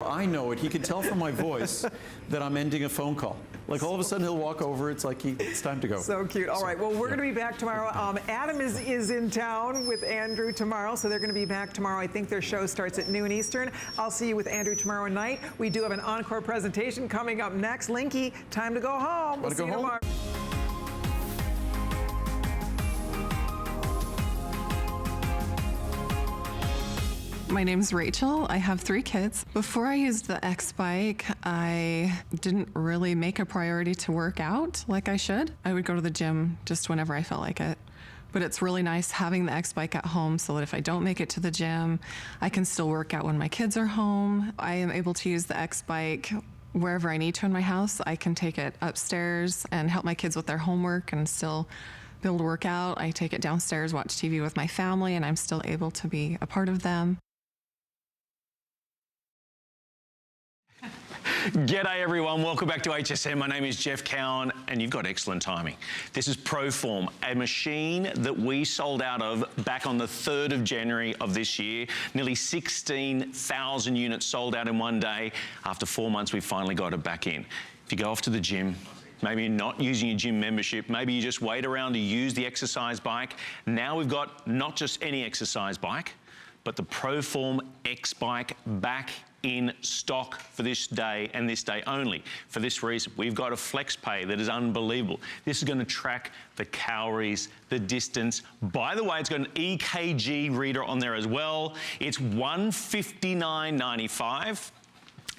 I know it. He can tell from my voice that I'm ending a phone call. Like all of a sudden he'll walk over. It's like it's time to go. So cute. All right. Well, we're going to be back tomorrow. Adam is in town with Andrew tomorrow, so they're going to be back tomorrow. I think their show starts at noon Eastern. I'll see you with Andrew tomorrow night. We do have an encore presentation coming up next. Linky, time to go home. We'll see you tomorrow. My name's Rachel. I have 3 kids. Before I used the X-Bike, I didn't really make a priority to work out like I should. I would go to the gym just whenever I felt like it. But it's really nice having the X-Bike at home so that if I don't make it to the gym, I can still work out when my kids are home. I am able to use the X-Bike wherever I need to in my house. I can take it upstairs and help my kids with their homework and still be able to work out. I take it downstairs, watch TV with my family, and I'm still able to be a part of them. G'day everyone, welcome back to HSN. My name is Jeff Cowan and you've got excellent timing. This is Proform, a machine that we sold out of back on the 3rd of January of this year. Nearly 16,000 units sold out in one day. After 4 months, we finally got it back in. If you go off to the gym, maybe you're not using your gym membership, maybe you just wait around to use the exercise bike. Now we've got not just any exercise bike, but the Proform X-Bike back in stock for this day and this day only. For this reason, we've got a FlexPay that is unbelievable. This is going to track the calories, the distance. By the way, it's got an EKG reader on there as well. It's $159.95,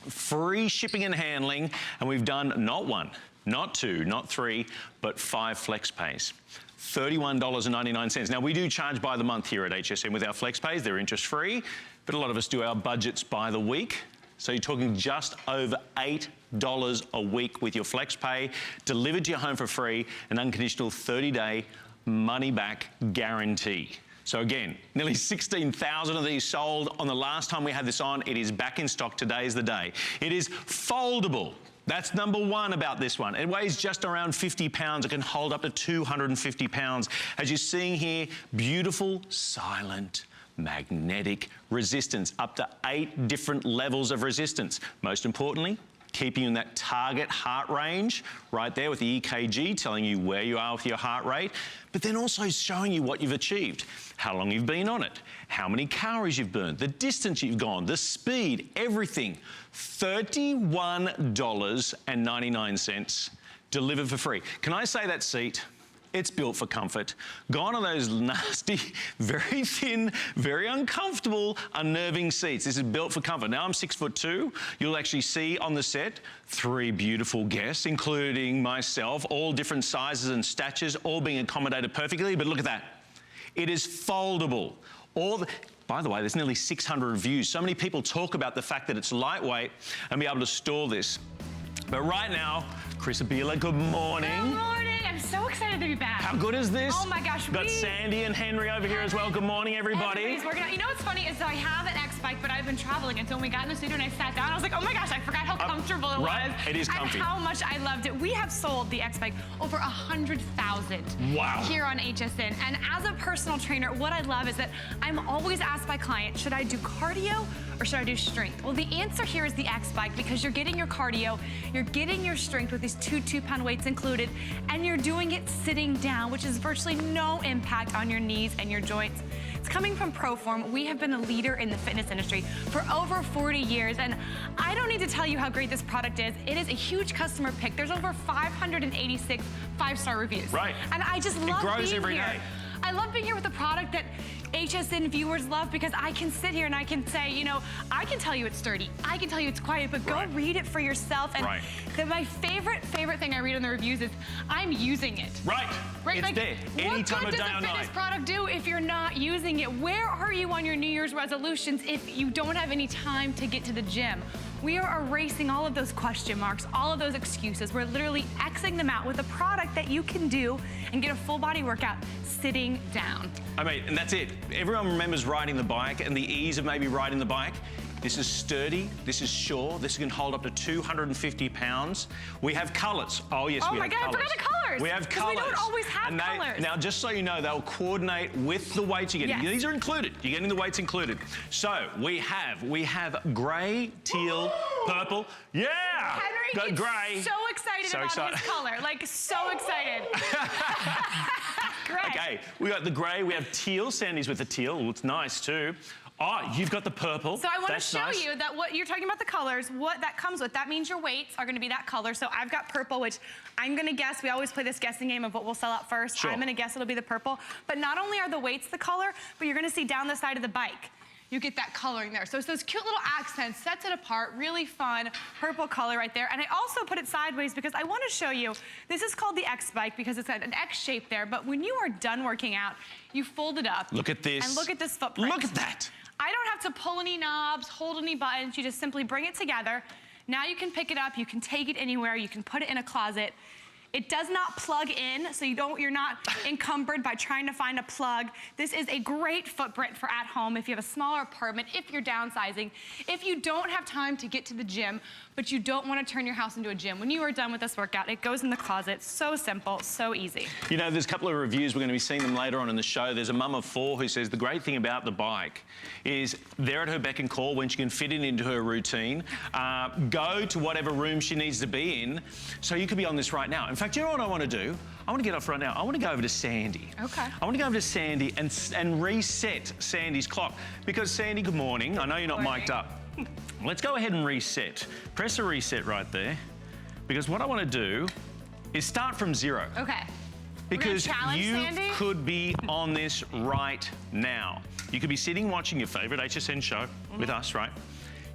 free shipping and handling, and we've done not 1, not 2, not 3, but 5 FlexPays. $31.99. Now, we do charge by the month here at HSN with our FlexPays. They're interest-free, but a lot of us do our budgets by the week. So you're talking just over $8 a week with your FlexPay, delivered to your home for free, an unconditional 30-day money-back guarantee. So again, nearly 16,000 of these sold on the last time we had this on. It is back in stock. Today is the day. It is foldable. That's number 1 about this one. It weighs just around 50 pounds. It can hold up to 250 pounds. As you're seeing here, beautiful, silent, magnetic resistance, up to 8 different levels of resistance. Most importantly, keeping you in that target heart range right there with the EKG telling you where you are with your heart rate, but then also showing you what you've achieved, how long you've been on it, how many calories you've burned, the distance you've gone, the speed, everything. $31.99 delivered for free. Can I say that seat? It's built for comfort. Gone are those nasty, very thin, very uncomfortable, unnerving seats. This is built for comfort. Now I'm 6'2". You'll actually see on the set 3 beautiful guests, including myself, all different sizes and statures, all being accommodated perfectly. But look at that. It is foldable. By the way, there's nearly 600 reviews. So many people talk about the fact that it's lightweight and be able to store this. But right now, Chris Abela, good morning. Good morning. I'm so excited to be back. How good is this? Oh my gosh. We've got Sandy and Henry over here as well. Good morning, everybody. Everybody's working out. You know what's funny is I have an X-Bike, but I've been traveling, and so when we got in the studio and I sat down, I was like, oh my gosh, I forgot how comfortable it right? was. It is comfy. And how much I loved it. We have sold the X-Bike over 100,000 here on HSN. And as a personal trainer, what I love is that I'm always asked by clients, should I do cardio or should I do strength? Well, the answer here is the X-Bike, because you're getting your cardio, you're getting your strength with these 2 2-pound weights included, and you're doing it sitting down, which is virtually no impact on your knees and your joints. It's coming from Proform. We have been a leader in the fitness industry for over 40 years, and I don't need to tell you how great this product is. It is a huge customer pick. There's over 586 5-star reviews. Right. And I just love being here. It grows every day. I love being here with a product that HSN viewers love, because I can sit here and I can say, you know, I can tell you it's sturdy, I can tell you it's quiet, but go read it for yourself. And my favorite thing I read in the reviews is, I'm using it. Right. It's like, there. Any time of day or night. What good does a fitness product do if you're not using it? Where are you on your New Year's resolutions if you don't have any time to get to the gym? We are erasing all of those question marks, all of those excuses. We're literally Xing them out with a product that you can do and get a full body workout sitting down. I mean, and that's it. Everyone remembers riding the bike and the ease of maybe riding the bike. This is sturdy. This is sure. This can hold up to 250 pounds. We have colours. Oh, yes, Oh we my have God, I colours. forgot the colours. We have 'Cause colours. we don't always have And colours. Now, just so you know, they'll coordinate with the weights you're getting. Yes. These are included. You're getting the weights included. So we have grey, teal, purple. Yeah! Henry Got gets grey. so excited So about excited. his color, like so excited. Great. Okay, we got the grey, we have teal. Sandy's with the teal. Ooh, it's nice too. Oh, you've got the purple. So I want to That's show nice. you that what you're talking about the colors, what that comes with. That means your weights are going to be that color. So I've got purple, which I'm going to guess. We always play this guessing game of what we'll sell out first. Sure. I'm going to guess it'll be the purple. But not only are the weights the color, but you're going to see down the side of the bike, you get that coloring there. So it's those cute little accents, sets it apart, really fun purple color right there. And I also put it sideways because I want to show you, this is called the X bike because it's got an X shape there, but when you are done working out, you fold it up. Look at this. And look at this footprint. Look at that. I don't have to pull any knobs, hold any buttons. You just simply bring it together. Now you can pick it up. You can take it anywhere. You can put it in a closet. It does not plug in, so you're not encumbered by trying to find a plug. This is a great footprint for at home if you have a smaller apartment, if you're downsizing, if you don't have time to get to the gym, but you don't want to turn your house into a gym. When you are done with this workout, it goes in the closet. So simple, so easy. You know, there's a couple of reviews. We're going to be seeing them later on in the show. There's a mum of 4 who says the great thing about the bike is they're at her beck and call when she can fit it into her routine. Go to whatever room she needs to be in. So you could be on this right now. In fact, you know what I want to do? I want to get off right now. I want to go over to Sandy. Okay. I want to go over to Sandy and reset Sandy's clock. Because Sandy, good morning. I know you're not mic'd up. Let's go ahead and reset. Press a reset right there. Because what I want to do is start from 0. Okay. Because challenge you Sandy? could be on this right now. You could be sitting watching your favourite HSN show with us, right?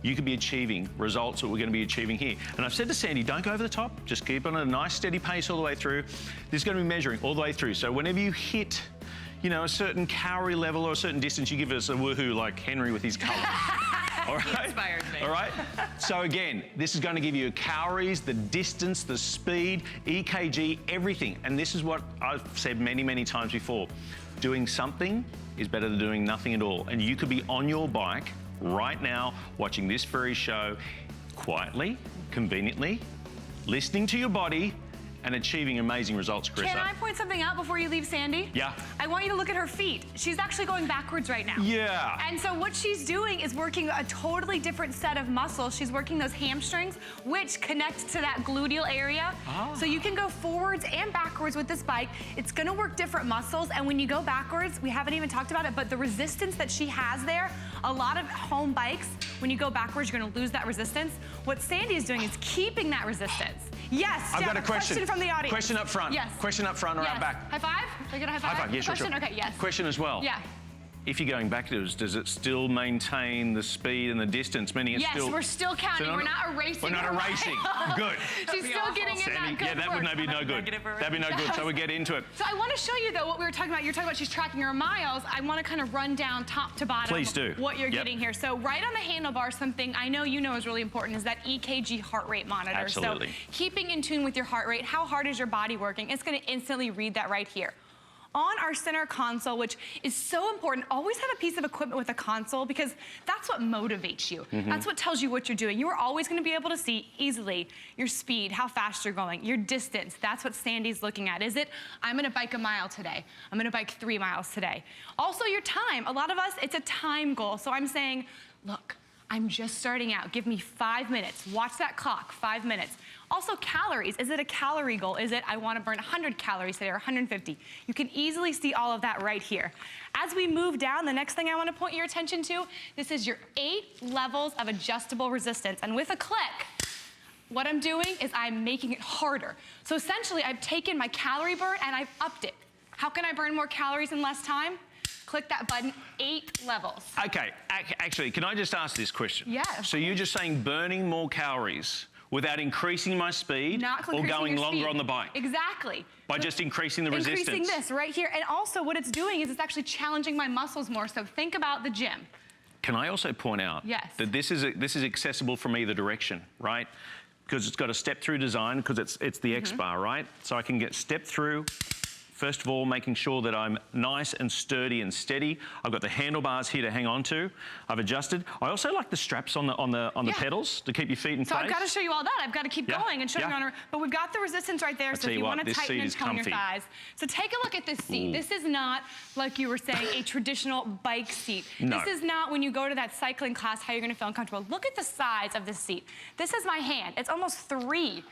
You could be achieving results that we're going to be achieving here. And I've said to Sandy, don't go over the top. Just keep on a nice steady pace all the way through. This is going to be measuring all the way through. So whenever you hit, you know, a certain calorie level or a certain distance, you give us a woohoo like Henry with his colour. All right? He inspired me. All right? So again, this is going to give you calories, the distance, the speed, EKG, everything. And this is what I've said many, many times before. Doing something is better than doing nothing at all. And you could be on your bike right now, watching this very show, quietly, conveniently, listening to your body, and achieving amazing results, Carissa. Can I point something out before you leave Sandy? Yeah. I want you to look at her feet. She's actually going backwards right now. Yeah. And so what she's doing is working a totally different set of muscles. She's working those hamstrings, which connect to that gluteal area. So you can go forwards and backwards with this bike. It's gonna work different muscles. And when you go backwards, we haven't even talked about it, but the resistance that she has there, a lot of home bikes, when you go backwards, you're gonna lose that resistance. What Sandy is doing is keeping that resistance. Yes, I've Jeff, got a question. from the audience. Question up front. Yes. Question up front or Yes. out back? High five? Are you gonna high five? High five, yeah, sure, Question? sure. Okay, yes. Question as well. Yeah. If you're going backwards, does it still maintain the speed and the distance? Meaning it's Yes, still... we're still counting. So We're not erasing. We're not her erasing. mile. Good. She's still getting in Sandy, that good yeah, that work. would be no good. That'd be no good. So we get into it. So I want to show you though what we were talking about. You're talking about she's tracking her miles. I want to kind of run down top to bottom Please do. what you're Yep. getting here. So right on the handlebar, something I know you know is really important is that EKG heart rate monitor. Absolutely. So keeping in tune with your heart rate, how hard is your body working? It's going to instantly read that right here. On our center console, which is so important, always have a piece of equipment with a console because that's what motivates you. That's what tells you what you're doing. You are always gonna be able to see easily your speed, how fast you're going, your distance. That's what Sandy's looking at. Is it, I'm gonna bike a mile today. I'm gonna bike 3 miles today. Also your time. A lot of us, it's a time goal. So I'm saying, look, I'm just starting out. Give me 5 minutes. Watch that clock, 5 minutes. Also calories, is it a calorie goal? Is it, I wanna burn 100 calories today or 150? You can easily see all of that right here. As we move down, the next thing I wanna point your attention to, this is your 8 levels of adjustable resistance. And with a click, what I'm doing is I'm making it harder. So essentially, I've taken my calorie burn and I've upped it. How can I burn more calories in less time? Click that button, 8 levels. Okay, actually, can I just ask this question? Yeah, of So you're just saying burning more calories without increasing my speed Not or increasing going your longer speed. on the bike? Exactly. By just increasing the resistance? Increasing this right here. And also what it's doing is it's actually challenging my muscles more. So think about the gym. Can I also point out Yes. that this is accessible from either direction, right? Because it's got a step-through design because it's the X-Bar, right? So I can get step through, First of all, making sure that I'm nice and sturdy and steady. I've got the handlebars here to hang on to. I've adjusted. I also like the straps on the pedals to keep your feet in So place. I've got to show you all that. I've got to keep Yeah. going and show you Yeah. on. But we've got the resistance right there. So tell if you you what, want to this tighten seat and is tone your comfy. thighs. So take a look at this seat. Ooh. This is not, like you were saying, a traditional bike seat. No. This is not when you go to that cycling class how you're going to feel uncomfortable. Look at the size of this seat. This is my hand. It's almost 3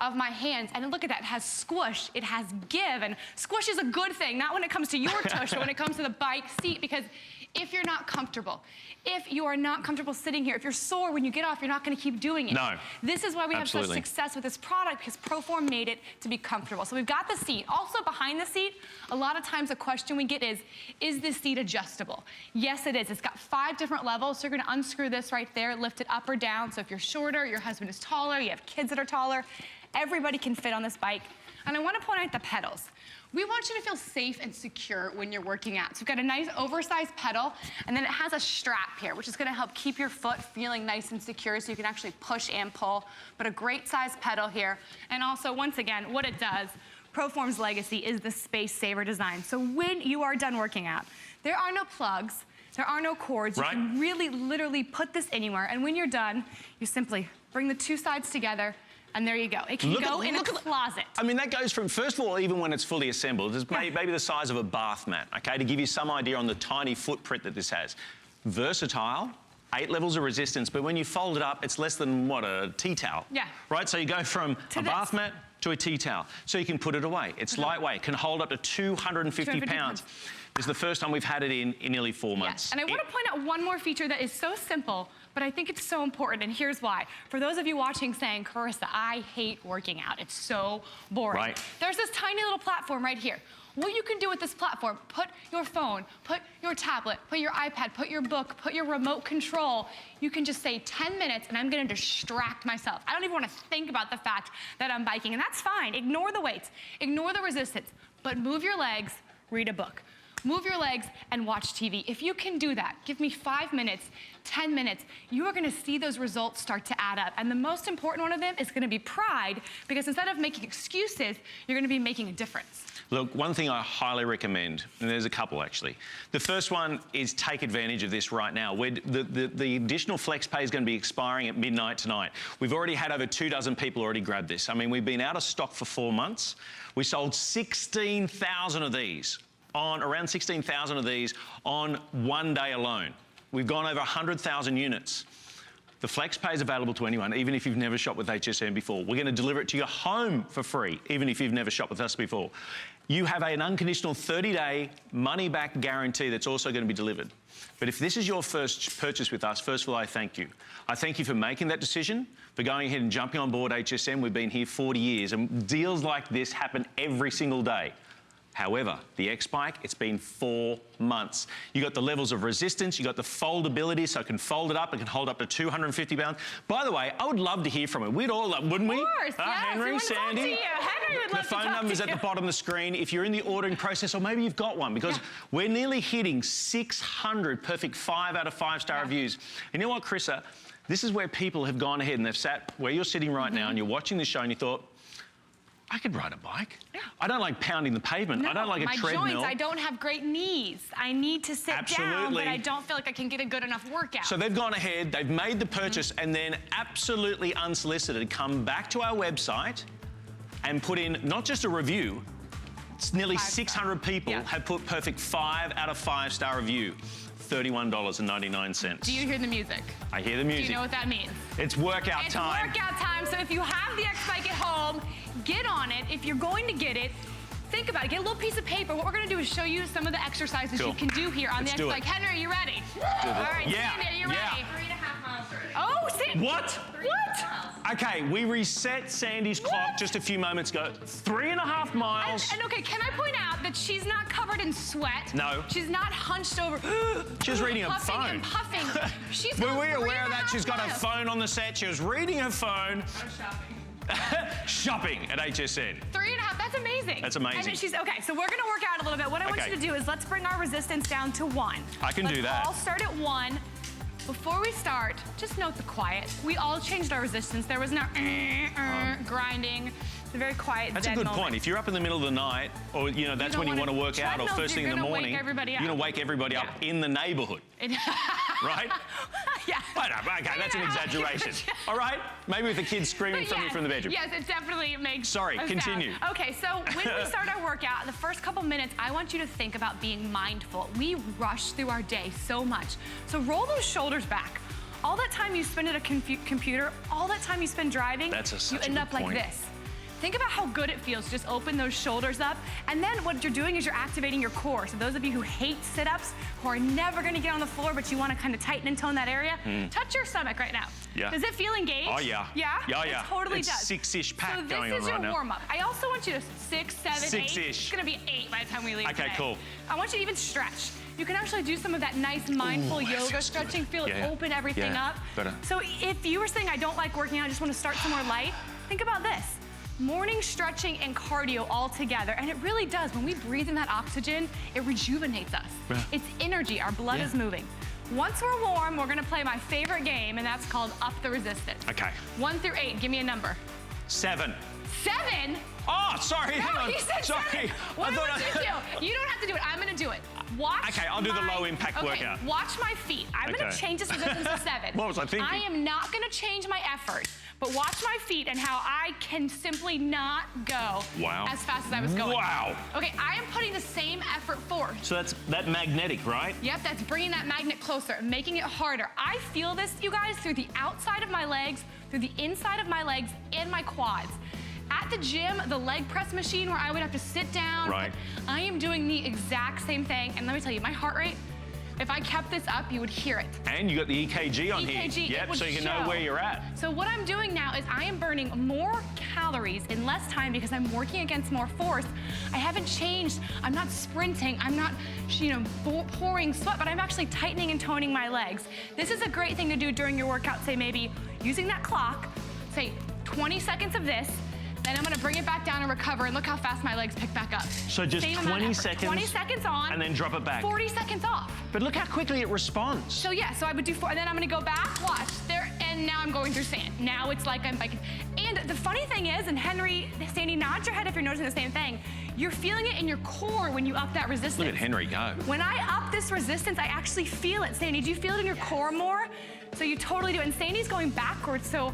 of my hands, and look at that, it has squish, it has give, and squish is a good thing, not when it comes to your tush, but when it comes to the bike seat, because if you're not comfortable, if you are not comfortable sitting here, if you're sore when you get off, you're not gonna keep doing it. No. This is why we have Absolutely. such success with this product, because Proform made it to be comfortable. So we've got the seat. Also behind the seat, a lot of times a question we get is this seat adjustable? Yes, it is. It's got 5 different levels, so you're gonna unscrew this right there, lift it up or down, so if you're shorter, your husband is taller, you have kids that are taller, everybody can fit on this bike. And I want to point out the pedals. We want you to feel safe and secure when you're working out. So we've got a nice oversized pedal, and then it has a strap here, which is going to help keep your foot feeling nice and secure so you can actually push and pull. But a great size pedal here. And also, once again, what it does, Proform's legacy is the space saver design. So when you are done working out, there are no plugs, there are no cords. You Right. can really, literally put this anywhere. And when you're done, you simply bring the 2 sides together, and there you go. It can go in a closet. I mean, that goes from, first of all, even when it's fully assembled, it's maybe the size of a bath mat, okay, to give you some idea on the tiny footprint that this has. Versatile, 8 levels of resistance, but when you fold it up, it's less than, what, a tea towel? Yeah. Right, so you go from a bath mat to a tea towel. So you can put it away. It's lightweight, can hold up to 250 pounds. This is the first time we've had it in nearly 4 months. Yes. And I want to point out one more feature that is so simple, but I think it's so important, and here's why. For those of you watching saying, Carissa, I hate working out. It's so boring. Right. There's this tiny little platform right here. What you can do with this platform, put your phone, put your tablet, put your iPad, put your book, put your remote control. You can just say 10 minutes and I'm gonna distract myself. I don't even wanna think about the fact that I'm biking, and that's fine. Ignore the weights, ignore the resistance, but move your legs, read a book. Move your legs and watch TV. If you can do that, give me 5 minutes, 10 minutes, you are gonna see those results start to add up. And the most important one of them is gonna be pride, because instead of making excuses, you're gonna be making a difference. Look, one thing I highly recommend, and there's a couple actually. The first one is take advantage of this right now. The additional flex pay is going to be expiring at midnight tonight. We've already had over 24 people already grab this. I mean, we've been out of stock for 4 months. We sold 16,000 of these around 16,000 of these on one day alone. We've gone over 100,000 units. The FlexPay is available to anyone, even if you've never shopped with HSN before. We're going to deliver it to your home for free, even if you've never shopped with us before. You have an unconditional 30-day money-back guarantee that's also going to be delivered. But if this is your first purchase with us, first of all, I thank you. I thank you for making that decision, for going ahead and jumping on board HSN. We've been here 40 years, and deals like this happen every single day. However, the X-Bike, it's been 4 months. You got the levels of resistance, you got the foldability, so it can fold it up, it can hold up to 250 pounds. By the way, I would love to hear from it. We'd all love, wouldn't we? Of course, yes. Henry, We want to talk Sandy. to you. Henry would love to The phone talk number's to at you. the bottom of the screen. If you're in the ordering process, or maybe you've got one, because we're nearly hitting 600 perfect 5 out of 5-star reviews. And you know what, Carissa? This is where people have gone ahead and they've sat where you're sitting right now and you're watching this show and you thought, I could ride a bike. Yeah. I don't like pounding the pavement. I don't like a treadmill. My joints, I don't have great knees. I need to sit down, but I don't feel like I can get a good enough workout. So they've gone ahead, they've made the purchase, and then absolutely unsolicited come back to our website and put in not just a review, it's nearly 600 people have put perfect 5 out of 5-star review. $31.99. Do you hear the music? I hear the music. Do you know what that means? It's workout time. It's workout time, so if you have the X-Bike at home, get on it. If you're going to get it, think about it. Get a little piece of paper. What we're going to do is show you some of the exercises you can do here on the X-Bike. Henry, are you ready? All right, Sandy, are you ready? 3.5 miles. Oh, Sandy. What? Okay, we reset Sandy's clock just a few moments ago. 3.5 miles. And okay, can I point out that she's not covered in sweat? No. She's not hunched over. She's reading her phone. And puffing. She's Were got we aware of that? 3.5 She's got her miles. phone on the set. She was reading her phone. Shopping at HSN. 3.5, that's amazing. That's amazing. And she's, okay, so we're gonna work out a little bit. What I want you to do is let's bring our resistance down to 1. I can do that. Let's all start at 1. Before we start, just note the quiet. We all changed our resistance. There was no grinding. It's a very quiet, That's a dead good moment. point. If you're up in the middle of the night, or that's when you want to work out, or treadmills, first thing in you're the gonna morning, wake everybody you're up. going to wake everybody up in the neighborhood, right? Yeah. Okay, that's an exaggeration. All right? Maybe with the kids screaming But from you from the bedroom. Yes, it definitely makes Sorry, a continue. sound. Okay, so when we start our workout, the first couple minutes, I want you to think about being mindful. We rush through our day so much. So roll those shoulders back. All that time you spend at a computer, all that time you spend driving, you end up like this. Think about how good it feels. Just open those shoulders up. And then what you're doing is you're activating your core. So those of you who hate sit-ups, who are never gonna get on the floor, but you wanna kind of tighten and tone that area, touch your stomach right now. Yeah. Does it feel engaged? Oh, yeah. Yeah? Yeah, yeah. It totally It's does. 6-ish pack so going on this is right your now. warm-up. I also want you to 6, 7, 8. 6-ish. It's gonna be 8 by the time we leave Okay, today. cool. I want you to even stretch. You can actually do some of that nice mindful yoga stretching. Feel it open everything up. Better. So if you were saying, I don't like working out, I just want to start somewhere light, think about this. Morning stretching and cardio all together. And it really does. When we breathe in that oxygen, it rejuvenates us. Yeah. It's energy. Our blood is moving. Once we're warm, we're going to play my favorite game, and that's called Up the Resistance. Okay. 1 through 8. Give me a number. 7. 7? Oh, sorry, hang No, on. he said Sorry. 7. What do you do? You don't have to do it. I'm going to do it. Watch. Okay, I'll do the low impact workout. Watch my feet. I'm going to change this resistance to 7. What was I thinking? I am not going to change my effort, but watch my feet and how I can simply not go as fast as I was going. Wow. Okay, I am putting the same effort forward. So that's that magnetic, right? Yep, that's bringing that magnet closer, making it harder. I feel this, you guys, through the outside of my legs, through the inside of my legs, and my quads. At the gym, the leg press machine where I would have to sit down, Right. I am doing the exact same thing. And let me tell you, my heart rate, if I kept this up, you would hear it. And you got the EKG on EKG, here. it Yep, would so you can show. know where you're at. So what I'm doing now is I am burning more calories in less time because I'm working against more force. I haven't changed. I'm not sprinting. I'm not, pouring sweat, but I'm actually tightening and toning my legs. This is a great thing to do during your workout. Say maybe using that clock, say 20 seconds of this, then I'm gonna bring it back down and recover, and look how fast my legs pick back up. So just Same amount of 20 effort. seconds 20 seconds on. and then drop it back. 40 seconds off. But look how quickly it responds. So yeah, so I would do 4, and then I'm gonna go back, watch, there, and now I'm going through sand. Now it's like I'm biking. And the funny thing is, and Henry, Sandy, nod your head if you're noticing the same thing, you're feeling it in your core when you up that resistance. Look at Henry go. When I up this resistance, I actually feel it. Sandy, do you feel it in your core more? So you totally do. And Sandy's going backwards, so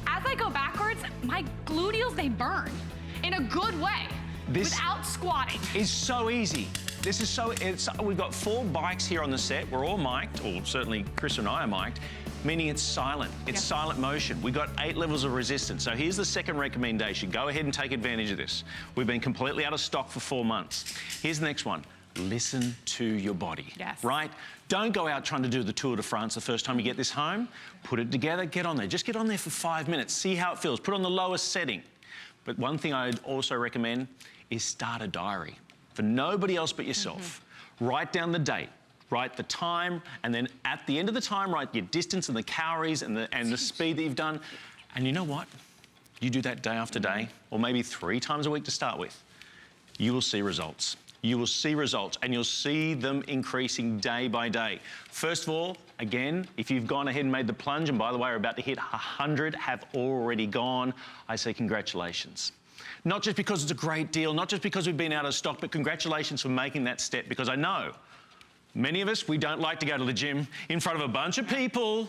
as I go backwards, my gluteals, they burn in a good way without squatting. It's so easy. This is we've got 4 bikes here on the set. We're all mic'd, or certainly Chris and I are mic'd, meaning it's silent. It's silent motion. We've got 8 levels of resistance. So here's the second recommendation. Go ahead and take advantage of this. We've been completely out of stock for 4 months. Here's the next one. Listen to your body, right? Don't go out trying to do the Tour de France the first time you get this home. Put it together, get on there. Just get on there for 5 minutes, see how it feels. Put on the lowest setting. But one thing I'd also recommend is start a diary. For nobody else but yourself. Write down the date, write the time, and then at the end of the time, write your distance and the calories and the speed that you've done. And you know what? You do that day after day, or maybe 3 times a week to start with. You will see results. You will see results, and you'll see them increasing day by day. First of all, again, if you've gone ahead and made the plunge, and by the way, are about to hit 100, have already gone, I say congratulations. Not just because it's a great deal, not just because we've been out of stock, but congratulations for making that step, because I know many of us, we don't like to go to the gym in front of a bunch of people,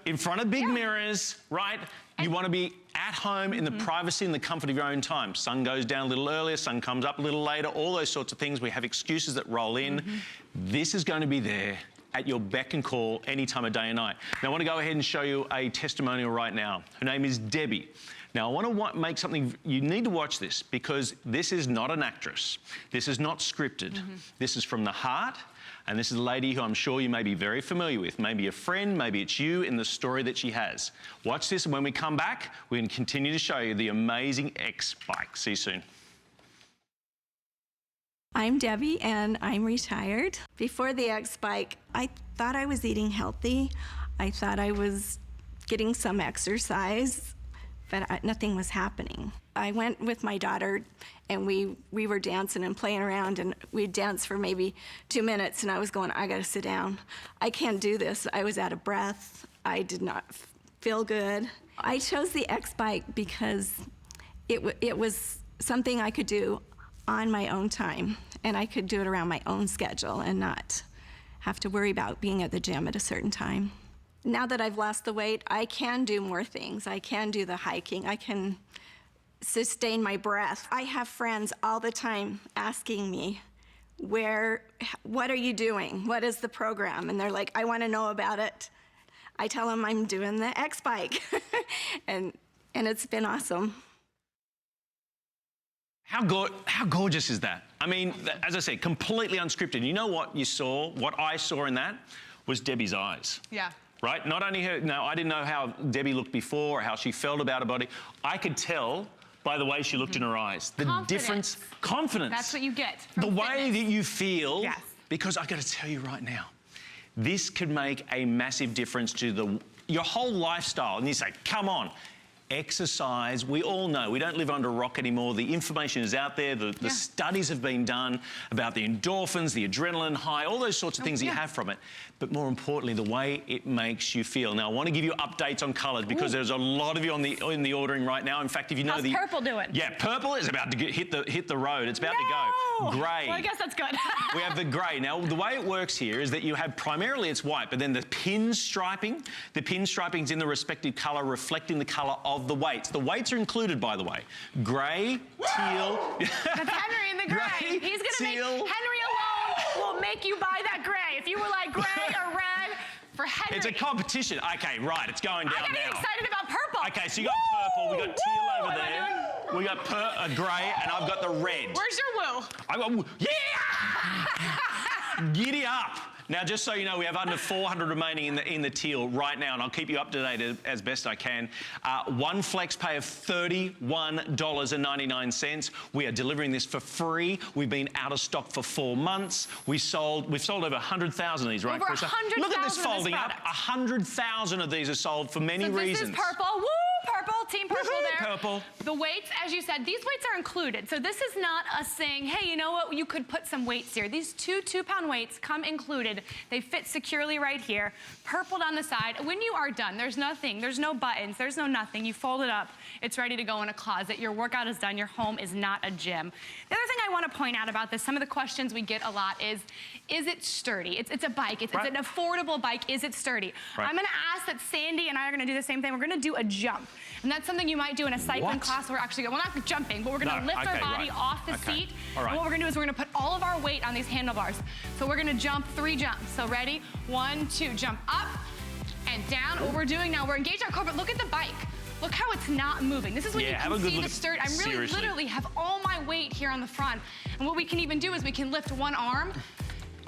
in front of big mirrors, right? You want to be at home in the privacy and the comfort of your own time. Sun goes down a little earlier, sun comes up a little later, all those sorts of things. We have excuses that roll in. This is going to be there at your beck and call any time of day and night. Now, I want to go ahead and show you a testimonial right now. Her name is Debbie. Now, I want to make something, you need to watch this because this is not an actress. This is not scripted. This is from the heart. And this is a lady who I'm sure you may be very familiar with. Maybe a friend, maybe it's you in the story that she has. Watch this, and when we come back, we're going to continue to show you the amazing X-Bike. See you soon. I'm Debbie, and I'm retired. Before the X-Bike, I thought I was eating healthy. I thought I was getting some exercise, but nothing was happening. I went with my daughter, and we were dancing and playing around, and we'd dance for maybe 2 minutes, and I was going, I gotta sit down. I can't do this. I was out of breath. I did not feel good. I chose the X-Bike because it was something I could do on my own time, and I could do it around my own schedule and not have to worry about being at the gym at a certain time. Now that I've lost the weight, I can do more things. I can do the hiking. I can sustain my breath. I have friends all the time asking me, what are you doing? What is the program? And they're like, I want to know about it. I tell them I'm doing the X-Bike, and it's been awesome. How gorgeous is that? I mean, as I said, completely unscripted. You know what you saw, what I saw in that was Debbie's eyes. Yeah. Right? Not only her, now I didn't know how Debbie looked before or how she felt about her body. I could tell by the way she looked in her eyes. The difference, confidence. That's what you get The from way fitness. that you feel, Yes. because I gotta tell you right now, this could make a massive difference to your whole lifestyle. And you say, come on. Exercise, we all know, we don't live under a rock anymore. The information is out there. The studies have been done about the endorphins, the adrenaline high, all those sorts of things that you have from it. But more importantly, the way it makes you feel. Now, I want to give you updates on colours because there's a lot of you in the ordering right now. In fact, if you know How's purple doing? Yeah, purple is about to hit the road. It's about to go. Grey. Well, I guess that's good. We have the grey. Now, the way it works here is that you have primarily it's white, but then the pinstriping is in the respective colour, reflecting the colour of the weights. The weights are included, by the way. Grey, teal. That's Henry in the gray. He's going to make, Henry alone will make you buy that gray. If you were like gray or red for Henry. It's a competition. Okay, right, it's going down now. I gotta get excited about purple. Okay, so you got purple, we got teal over there. We got grey, and I've got the red. Where's your woo? I got woo. Yeah! Giddy up. Now, just so you know, we have under 400 remaining in the teal right now, and I'll keep you up to date as best I can. One flex pay of $31.99. We are delivering this for free. We've been out of stock for 4 months. We've sold over 100,000 of these, right? Over 100,000 Look at this folding of up. this 100,000 of these are sold for many reasons. This is purple. Woo! Purple. Team purple there. Purple. The weights, as you said, these weights are included. So this is not us saying, hey, you know what? You could put some weights here. These two 2-pound weights come included. They fit securely right here. Purple down the side. When you are done, there's nothing. There's no buttons. There's no nothing. You fold it up. It's ready to go in a closet. Your workout is done. Your home is not a gym. The other thing I want to point out about this, some of the questions we get a lot is it sturdy? It's a bike. It's an affordable bike. Is it sturdy? Right. I'm going to ask that Sandy and I are going to do the same thing. We're going to do a jump. And that's something you might do in a cycling class. We're actually, well, not jumping, but we're going to lift our body off the seat. All right. And what we're going to do is we're going to put all of our weight on these handlebars. So we're going to jump 3 jumps. So ready? 1, 2, jump up and down. What we're doing now, we're engaging our core, but look at the bike. Look how it's not moving. This is when you can see the sturdy. I'm really literally have all my weight here on the front. And what we can even do is we can lift one arm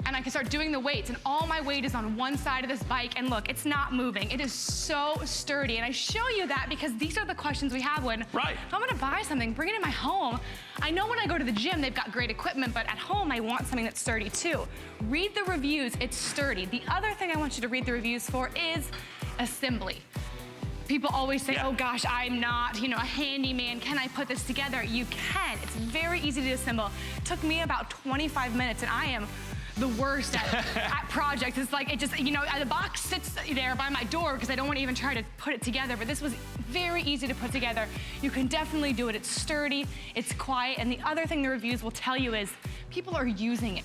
and I can start doing the weights, and all my weight is on one side of this bike, and look, it's not moving. It is so sturdy, and I show you that because these are the questions we have when if I'm gonna buy something, bring it in my home. I know when I go to the gym, they've got great equipment, but at home, I want something that's sturdy too. Read the reviews, it's sturdy. The other thing I want you to read the reviews for is assembly. People always say, oh gosh, I'm not, a handyman. Can I put this together? You can. It's very easy to assemble. It took me about 25 minutes, and I am the worst at projects. It's like, the box sits there by my door because I don't want to even try to put it together, but this was very easy to put together. You can definitely do it. It's sturdy, it's quiet, and the other thing the reviews will tell you is people are using it.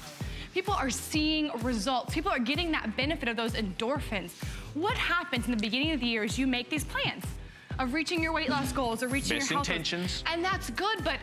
People are seeing results. People are getting that benefit of those endorphins. What happens in the beginning of the year is you make these plans of reaching your weight loss goals or reaching your health intentions. And that's good, but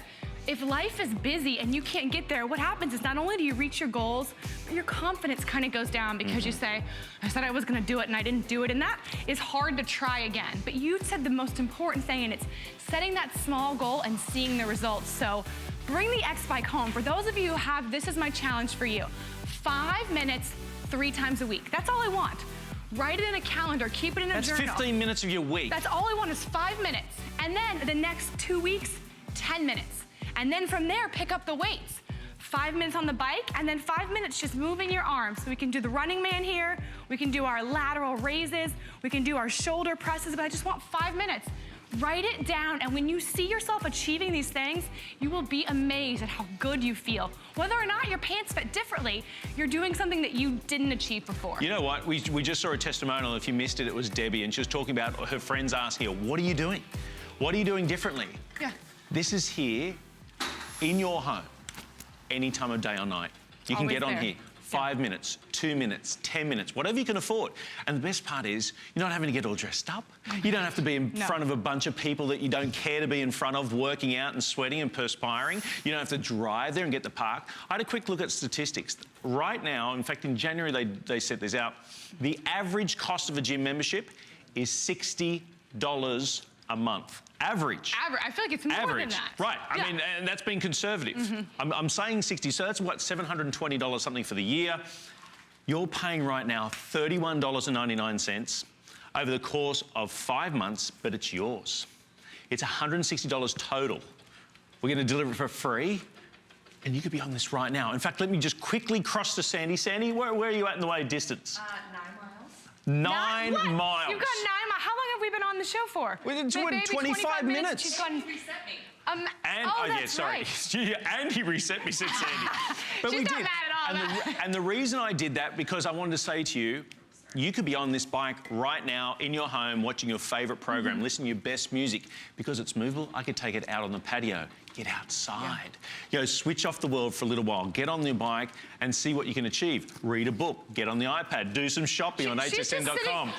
if life is busy and you can't get there, what happens is not only do you reach your goals, but your confidence kind of goes down because you say, I said I was gonna do it and I didn't do it, and that is hard to try again. But you said the most important thing, and it's setting that small goal and seeing the results. So bring the X-Bike home. For those of you who have, this is my challenge for you. 5 minutes, 3 times a week. That's all I want. Write it in a calendar, keep it in a journal. That's 15 minutes of your week. That's all I want is 5 minutes. And then the next 2 weeks, 10 minutes. And then from there, pick up the weights. 5 minutes on the bike, and then 5 minutes just moving your arms. So we can do the running man here, we can do our lateral raises, we can do our shoulder presses, but I just want 5 minutes. Write it down, and when you see yourself achieving these things, you will be amazed at how good you feel. Whether or not your pants fit differently, you're doing something that you didn't achieve before. You know what? We just saw a testimonial. If you missed it, it was Debbie, and she was talking about her friends asking her, what are you doing? What are you doing differently? Yeah. This is here in your home, any time of day or night. You can Always get on there. here. 5 minutes, 2 minutes, 10 minutes, whatever you can afford. And the best part is, you're not having to get all dressed up. You don't have to be in front of a bunch of people that you don't care to be in front of, working out and sweating and perspiring. You don't have to drive there and get the park. I had a quick look at statistics. Right now, in fact, in January, they set this out, the average cost of a gym membership is $60 a month. Average. I feel like it's more than that. Right. Yeah. I mean, and that's being conservative. I'm saying 60, so that's what, $720 something for the year. You're paying right now $31.99 over the course of 5 months, but it's yours. It's $160 total. We're going to deliver it for free, and you could be on this right now. In fact, let me just quickly cross to Sandy. Sandy, where are you at in the way of distance? 9 miles. 9 What? miles. You've got 9 miles. How long have we been on the show for? Within Maybe 25 minutes. She's gone. And, oh, yeah, that's sorry. right. And he reset me, said Sandy. But She's we not did. mad at all. And the reason I did that, because I wanted to say to you, you could be on this bike right now in your home watching your favourite program, listening to your best music. Because it's movable, I could take it out on the patio. Get outside. You know, switch off the world for a little while. Get on the bike and see what you can achieve. Read a book. Get on the iPad. Do some shopping on hsn.com.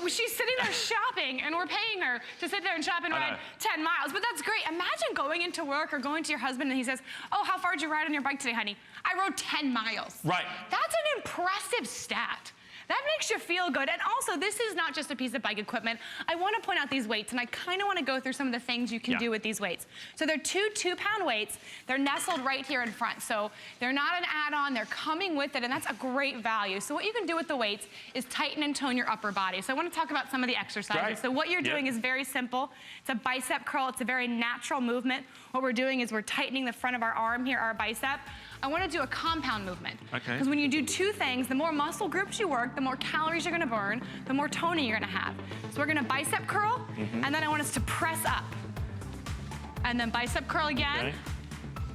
She's sitting there shopping, and we're paying her to sit there and shop and I ride know. 10 miles. But that's great. Imagine going into work or going to your husband, and he says, oh, how far did you ride on your bike today, honey? I rode 10 miles. Right. That's an impressive stat. That makes you feel good. And also, this is not just a piece of bike equipment. I want to point out these weights, and I kind of want to go through some of the things you can do with these weights. So they're 2 2-pound weights. They're nestled right here in front. So they're not an add-on. They're coming with it, and that's a great value. So what you can do with the weights is tighten and tone your upper body. So I want to talk about some of the exercises. Great. So what you're doing is very simple. It's a bicep curl. It's a very natural movement. What we're doing is we're tightening the front of our arm here, our bicep. I want to do a compound movement. Okay. Because when you do two things, the more muscle groups you work, the more calories you're going to burn, the more toning you're going to have. So we're going to bicep curl, and then I want us to press up. And then bicep curl again,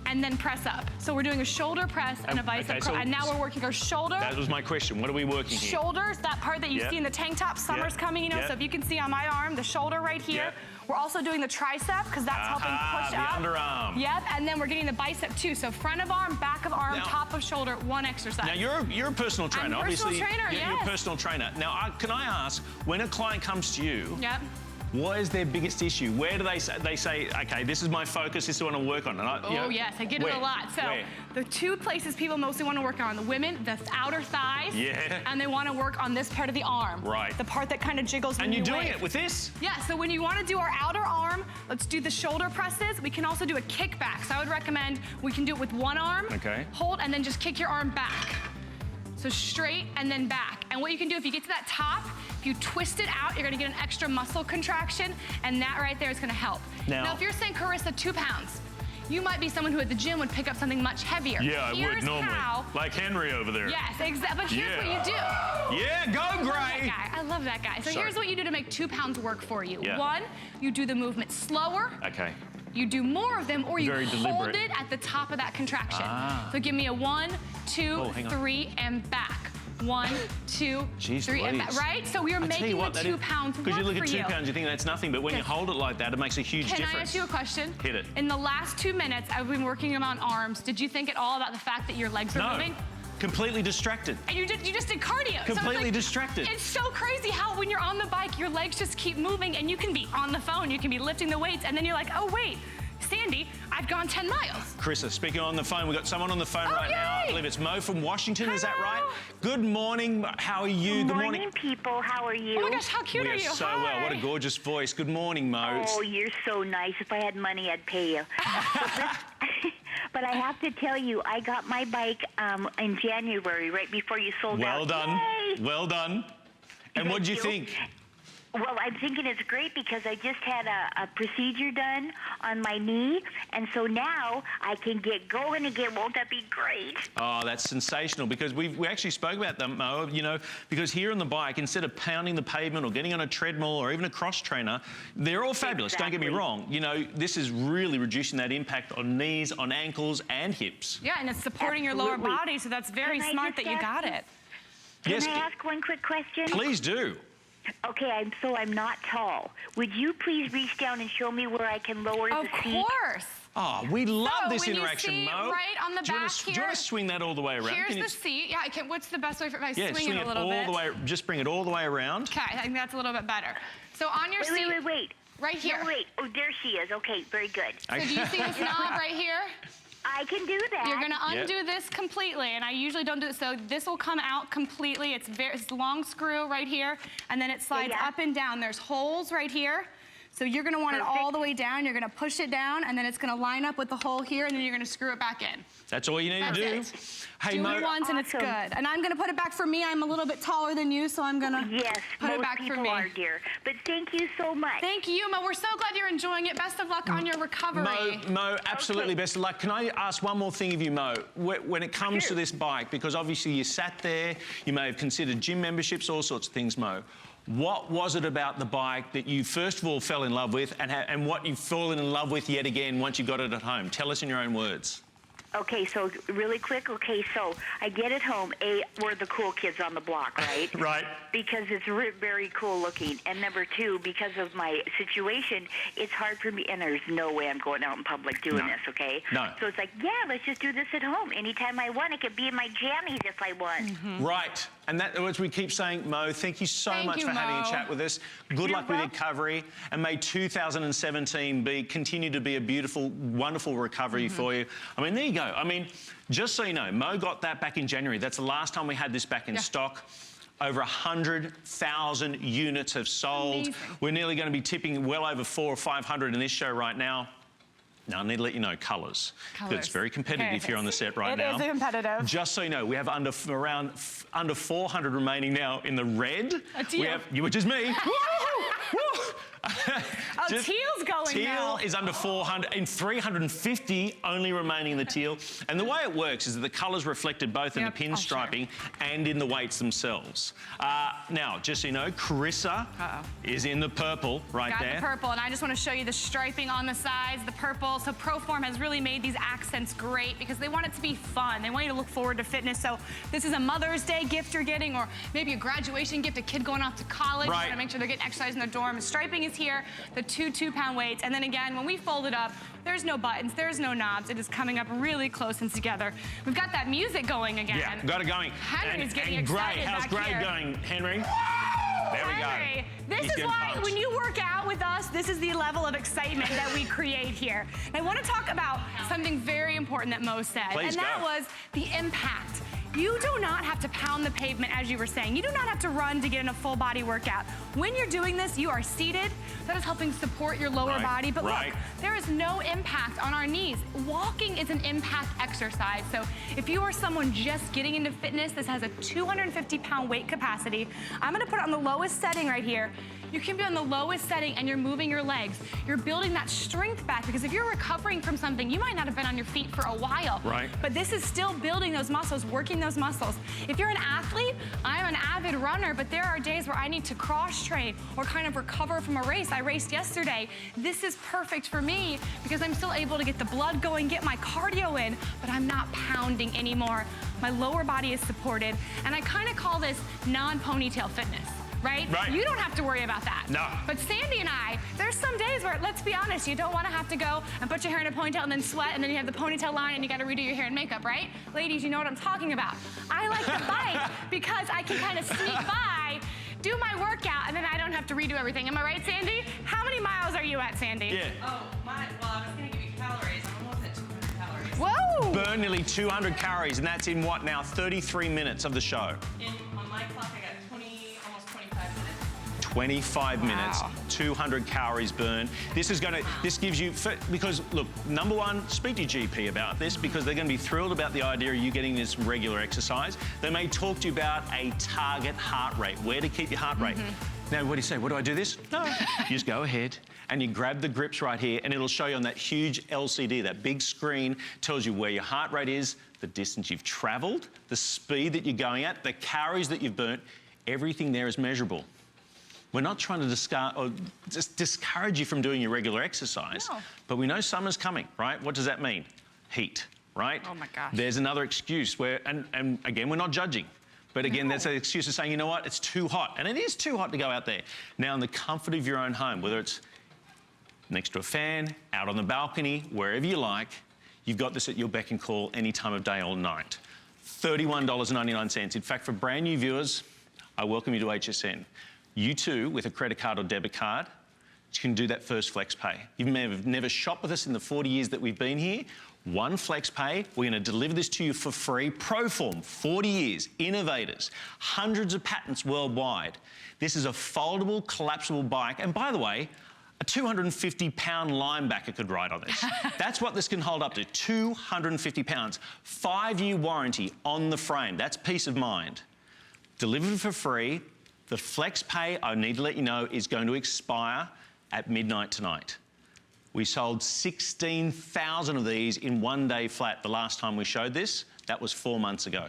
and then press up. So we're doing a shoulder press and a bicep curl, and now we're working our shoulder. That was my question. What are we working here? Shoulders, that part that you see in the tank top, summer's coming, you know, so if you can see on my arm, the shoulder right here. We're also doing the tricep, because that's helping push the up. underarm. Yep, and then we're getting the bicep too. So front of arm, back of arm, Now- top of shoulder, one exercise. Now, you're a personal trainer, I'm a personal obviously. trainer, You're a yes. personal trainer. Now, can I ask, when a client comes to you, Yep. what is their biggest issue? Where do they say, okay, this is my focus, this is what I want to work on? And Yes, I get it a lot. So Where? the two places people mostly want to work on, the women, the outer thighs, and they want to work on this part of the arm. Right. The part that kind of jiggles when And you you're doing wave. it with this? Yeah, so when you want to do our outer arm, let's do the shoulder presses. We can also do a kickback. So I would recommend we can do it with one arm, hold, and then just kick your arm back. So straight and then back. And what you can do if you get to that top, if you twist it out, you're gonna get an extra muscle contraction, and that right there is gonna help. Now if you're saying, Carissa, 2 pounds, you might be someone who at the gym would pick up something much heavier. Yeah, I Here's would normally. How, like Henry over there. yes, exactly. But here's what you do. Yeah, go Gray. Guy. I love that guy. So here's what you do to make 2 pounds work for you. Yeah. One, you do the movement slower. Okay. You do more of them, or you Very hold deliberate. it at the top of that contraction. So give me a 1, 2, hang on. 3, and back. 1, 2, 3, and back. Right? So we are making the 2 pounds work Because you look for at 2 pounds, you think that's nothing, but when you hold it like that, it makes a huge difference. Can I ask you a question? Hit it. In the last 2 minutes, I've been working on arms. Did you think at all about the fact that your legs are moving? Completely distracted. And you just did cardio. Completely distracted. It's so crazy how when you're on the bike, your legs just keep moving, and you can be on the phone, you can be lifting the weights, and then you're like, oh wait, Sandy, I've gone 10 miles. Carissa, speaking on the phone, we've got someone on the phone right now. I believe it's Mo from Washington, is that right? Good morning, how are you? Good morning, people. How are you? Oh my gosh, how cute We are are you? so Hi. well. What a gorgeous voice. Good morning, Mo. Oh, you're so nice. If I had money, I'd pay you. But I have to tell you, I got my bike in January, right before you sold out. Well done. Yay! Well done. And what did you think? Well, I'm thinking it's great because I just had a procedure done on my knee, and so now I can get going again. Won't that be great? Oh, that's sensational, because we actually spoke about that, Mo, you know, because here on the bike, instead of pounding the pavement or getting on a treadmill or even a cross trainer, they're all fabulous, don't get me wrong. You know, this is really reducing that impact on knees, on ankles and hips. Yeah, and it's supporting your lower Absolutely. body, so that's very Can I smart just that you ask got you- it. Yes, Can I ask one quick question? please do. Okay, I'm not tall. Would you please reach down and show me where I can lower Of the seat? course. Oh, we love So this when you interaction, see Mo. right on the do you wanna back s- Do you here- want to swing that all the way around? Here's Can you the seat. Yeah, I can. What's the best way if I yeah, swing it a little all bit? the way. Just bring it all the way around. Okay, I think that's a little bit better. So on your Wait, seat, wait. right here. No, wait. Oh, there she is. Okay, very good. So do you see this knob right here? I can do that. You're gonna undo this completely, and I usually don't do it. So this will come out completely. It's a long screw right here, and then it slides Yeah. up and down. There's holes right here. So you're gonna want it all the way down. You're gonna push it down, and then it's gonna line up with the hole here, and then you're gonna screw it back in. That's all you need to do. That's Hey, Do Mo. it once, and it's Awesome. good. And I'm gonna put it back for me. I'm a little bit taller than you, so I'm gonna Yes, put it most back for people me. are, dear. But thank you so much. Thank you, Mo. We're so glad you're enjoying it. Best of luck on your recovery. Mo, absolutely Okay. best of luck. Can I ask one more thing of you, Mo? When it comes to Sure. this bike, because obviously you sat there, you may have considered gym memberships, all sorts of things, Mo. What was it about the bike that you first of all fell in love with, and what you've fallen in love with yet again once you got it at home? Tell us in your own words. Okay, so really quick. Okay, so I get it home. We're the cool kids on the block, right? Right. Because it's very cool looking. And number two, because of my situation, it's hard for me, and there's no way I'm going out in public doing this, okay? No. So it's like, yeah, let's just do this at home. Anytime I want, it could be in my jammies if I want. Right. And that, as we keep saying, Mo, thank you so Thank much you, for having a Mo. chat with us. Good You're luck with your welcome. recovery, and may 2017 continue to be a beautiful, wonderful recovery for you. I mean, there you go. I mean, just so you know, Mo got that back in January. That's the last time we had this back in stock. Over 100,000 units have sold. Amazing. We're nearly going to be tipping well over 400 or 500 in this show right now. Now, I need to let you know, colours. It's very competitive here on the set right now. It is competitive. Just so you know, we have under 400 remaining now in the red. A teal. We have, which is me. Oh, teal's going Teal now. is under 400, and 350 only remaining in the teal. And the way it works is that the colour's reflected both in the Yep. pinstriping and in the weights themselves. Now, just so you know, Carissa is in the purple right Got there. the purple, and I just want to show you the striping on the sides, the purple. So Proform has really made these accents great because they want it to be fun. They want you to look forward to fitness. So this is a Mother's Day gift you're getting, or maybe a graduation gift, a kid going off to college. You Right. want to make sure they're getting exercise in their dorm. The striping is here, the two 2-pound weights. And then again, when we fold it up, there's no buttons, there's no knobs. It is coming up really close and together. We've got that music going again. Yeah, got it going. Henry's getting and Gray, excited how's back Gray here. going, Henry? There we Henry, go. this He's is getting why pumped. when you work out with us, this is the level of excitement that we create here. And I want to talk about something very important that Mo said, Please and that go. was the impact. You do not have to pound the pavement, as you were saying. You do not have to run to get in a full body workout. When you're doing this, you are seated. That is helping support your lower Right, body. But right. look, there is no impact on our knees. Walking is an impact exercise. So if you are someone just getting into fitness, this has a 250-pound weight capacity. I'm gonna put it on the lowest setting right here. You can be on the lowest setting and you're moving your legs. You're building that strength back, because if you're recovering from something, you might not have been on your feet for a while. Right. But this is still building those muscles, working those muscles. If you're an athlete, I'm an avid runner, but there are days where I need to cross train or kind of recover from a race. I raced yesterday. This is perfect for me because I'm still able to get the blood going, get my cardio in, but I'm not pounding anymore. My lower body is supported, and I kind of call this non-ponytail fitness. Right? Right. You don't have to worry about that. No. But Sandy and I, there's some days where, let's be honest, you don't want to have to go and put your hair in a ponytail and then sweat, and then you have the ponytail line and you got to redo your hair and makeup, right? Ladies, you know what I'm talking about. I like the bike because I can kind of sneak by, do my workout, and then I don't have to redo everything. Am I right, Sandy? How many miles are you at, Sandy? Yeah. Oh, well, I was going to give you calories. I'm almost at 200 calories. Whoa! Burn nearly 200 calories, and that's in what now? 33 minutes of the show. On my clock, I got 20, almost 25 minutes. 25 minutes, 200 calories burned. This gives you, because look, number one, speak to your GP about this because they're going to be thrilled about the idea of you getting this regular exercise. They may talk to you about a target heart rate, where to keep your heart rate. Now, what do you say? What do I do this? No. You just go ahead and you grab the grips right here and it'll show you on that huge LCD, that big screen, tells you where your heart rate is, the distance you've traveled, the speed that you're going at, the calories that you've burnt. Everything there is measurable. We're not trying to just discourage you from doing your regular exercise, but we know summer's coming, right? What does that mean? Heat, right? Oh my gosh. There's another excuse where, and again, we're not judging. But again, that's an excuse of saying, you know what, it's too hot. And it is too hot to go out there. Now, in the comfort of your own home, whether it's next to a fan, out on the balcony, wherever you like, you've got this at your beck and call any time of day or night. $31.99. In fact, for brand new viewers, I welcome you to HSN. You too, with a credit card or debit card, you can do that first flex pay. You may have never shopped with us in the 40 years that we've been here. One flex pay, we're going to deliver this to you for free. Proform, 40 years, innovators, hundreds of patents worldwide. This is a foldable, collapsible bike. And by the way, a 250-pound linebacker could ride on this. That's what this can hold up to, 250 pounds. 5-year warranty on the frame. That's peace of mind. Delivered for free. The flex pay, I need to let you know, is going to expire at midnight tonight. We sold 16,000 of these in 1 day flat the last time we showed this. That was 4 months ago.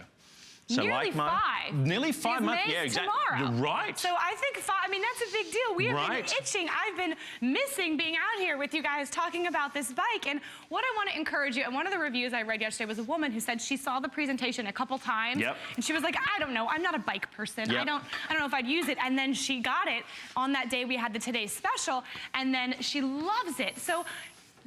So nearly five. Nearly 5 months. These Yeah, Mays exactly. tomorrow. You're right. So I think I mean, that's a big deal. We have been itching. I've been missing being out here with you guys talking about this bike. And what I want to encourage you, and one of the reviews I read yesterday was a woman who said she saw the presentation a couple times. And she was like, I don't know, I'm not a bike person. I don't know if I'd use it. And then she got it on that day we had the Today's Special, and then she loves it. So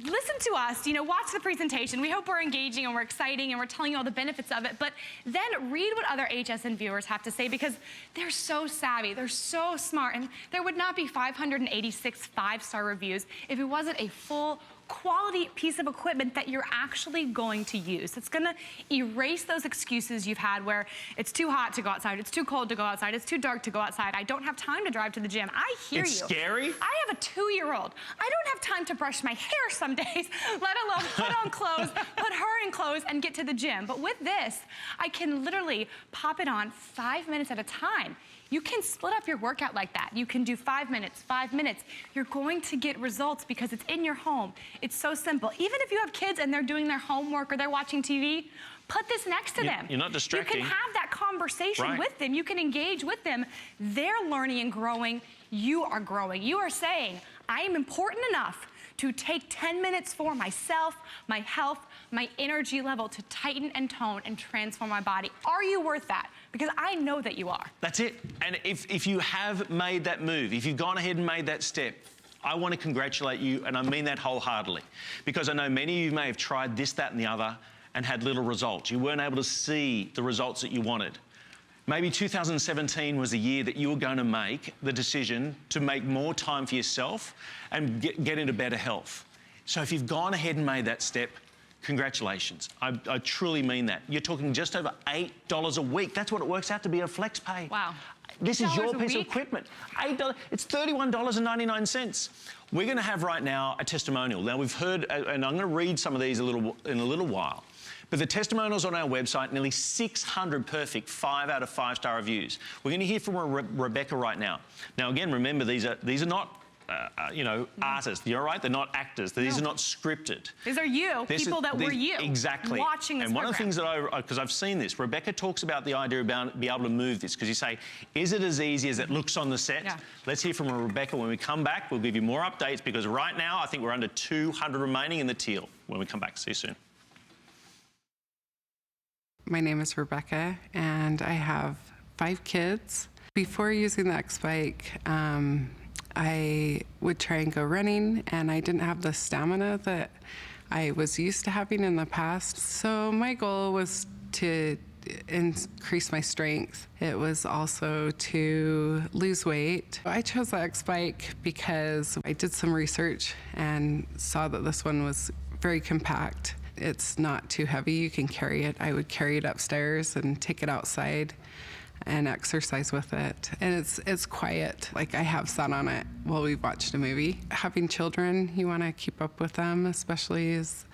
listen to us, watch the presentation. We hope we're engaging and we're exciting and we're telling you all the benefits of it, but then read what other HSN viewers have to say because they're so savvy, they're so smart, and there would not be 586 5-star reviews if it wasn't a full quality piece of equipment that you're actually going to use. It's gonna erase those excuses you've had where it's too hot to go outside, it's too cold to go outside, it's too dark to go outside, I don't have time to drive to the gym. I hear you. It's scary. I have a 2-year-old. I don't have time to brush my hair some days, let alone put on clothes, put her in clothes, and get to the gym. But with this, I can literally pop it on 5 minutes at a time. You can split up your workout like that. You can do 5 minutes, 5 minutes. You're going to get results because it's in your home. It's so simple. Even if you have kids and they're doing their homework or they're watching TV, put this next to them. You're not distracting. You can have that conversation with them. You can engage with them. They're learning and growing. You are growing. You are saying, I am important enough to take 10 minutes for myself, my health, my energy level to tighten and tone and transform my body. Are you worth that? Because I know that you are. That's it. And if you have made that move, if you've gone ahead and made that step, I want to congratulate you, and I mean that wholeheartedly. Because I know many of you may have tried this, that, and the other and had little results. You weren't able to see the results that you wanted. Maybe 2017 was the year that you were going to make the decision to make more time for yourself and get into better health. So if you've gone ahead and made that step, congratulations. I truly mean that. You're talking just over $8 a week. That's what it works out to be a flex pay. Wow. This is your $8 a piece of week? equipment. $8. It's $31.99. We're going to have right now a testimonial. Now we've heard, and I'm going to read some of these in a little while. But the testimonials on our website, nearly 600 perfect 5 out of 5-star reviews. We're going to hear from Rebecca right now. Now again, remember these are not artists. You're right. They're not actors. These are not scripted. These are you, people that were you. Exactly. Watching this And one program. of the things that because I've seen this, Rebecca talks about the idea about being able to move this because you say, is it as easy as it looks on the set? Yeah. Let's hear from Rebecca when we come back. We'll give you more updates because right now I think we're under 200 remaining in the teal when we come back. See you soon. My name is Rebecca, and I have 5 kids. Before using the X-Bike, I would try and go running, and I didn't have the stamina that I was used to having in the past. So my goal was to increase my strength. It was also to lose weight. I chose the X-Bike because I did some research and saw that this one was very compact. It's not too heavy. You can carry it. I would carry it upstairs and take it outside. and exercise with it. And it's quiet. Like I have sat on it while we've watched a movie. Having children, you want to keep up with them, especially as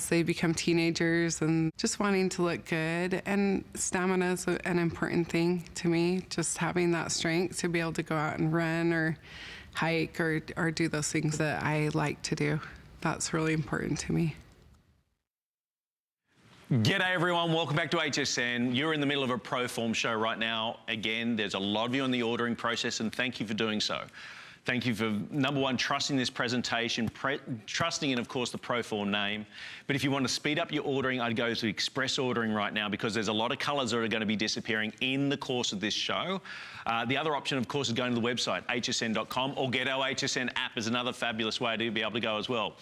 they become teenagers, and just wanting to look good. And stamina is an important thing to me, just having that strength to be able to go out and run or hike or do those things that I like to do. That's really important to me. G'day everyone, welcome back to HSN. You're in the middle of a ProForm show right now. Again, there's a lot of you in the ordering process, and thank you for doing so. Thank you for, number one, trusting this presentation, trusting in, of course, the ProForm name. But if you want to speed up your ordering, I'd go to express ordering right now, because there's a lot of colors that are going to be disappearing in the course of this show. The other option, of course, is going to the website, hsn.com, or get our HSN app is another fabulous way to be able to go as well.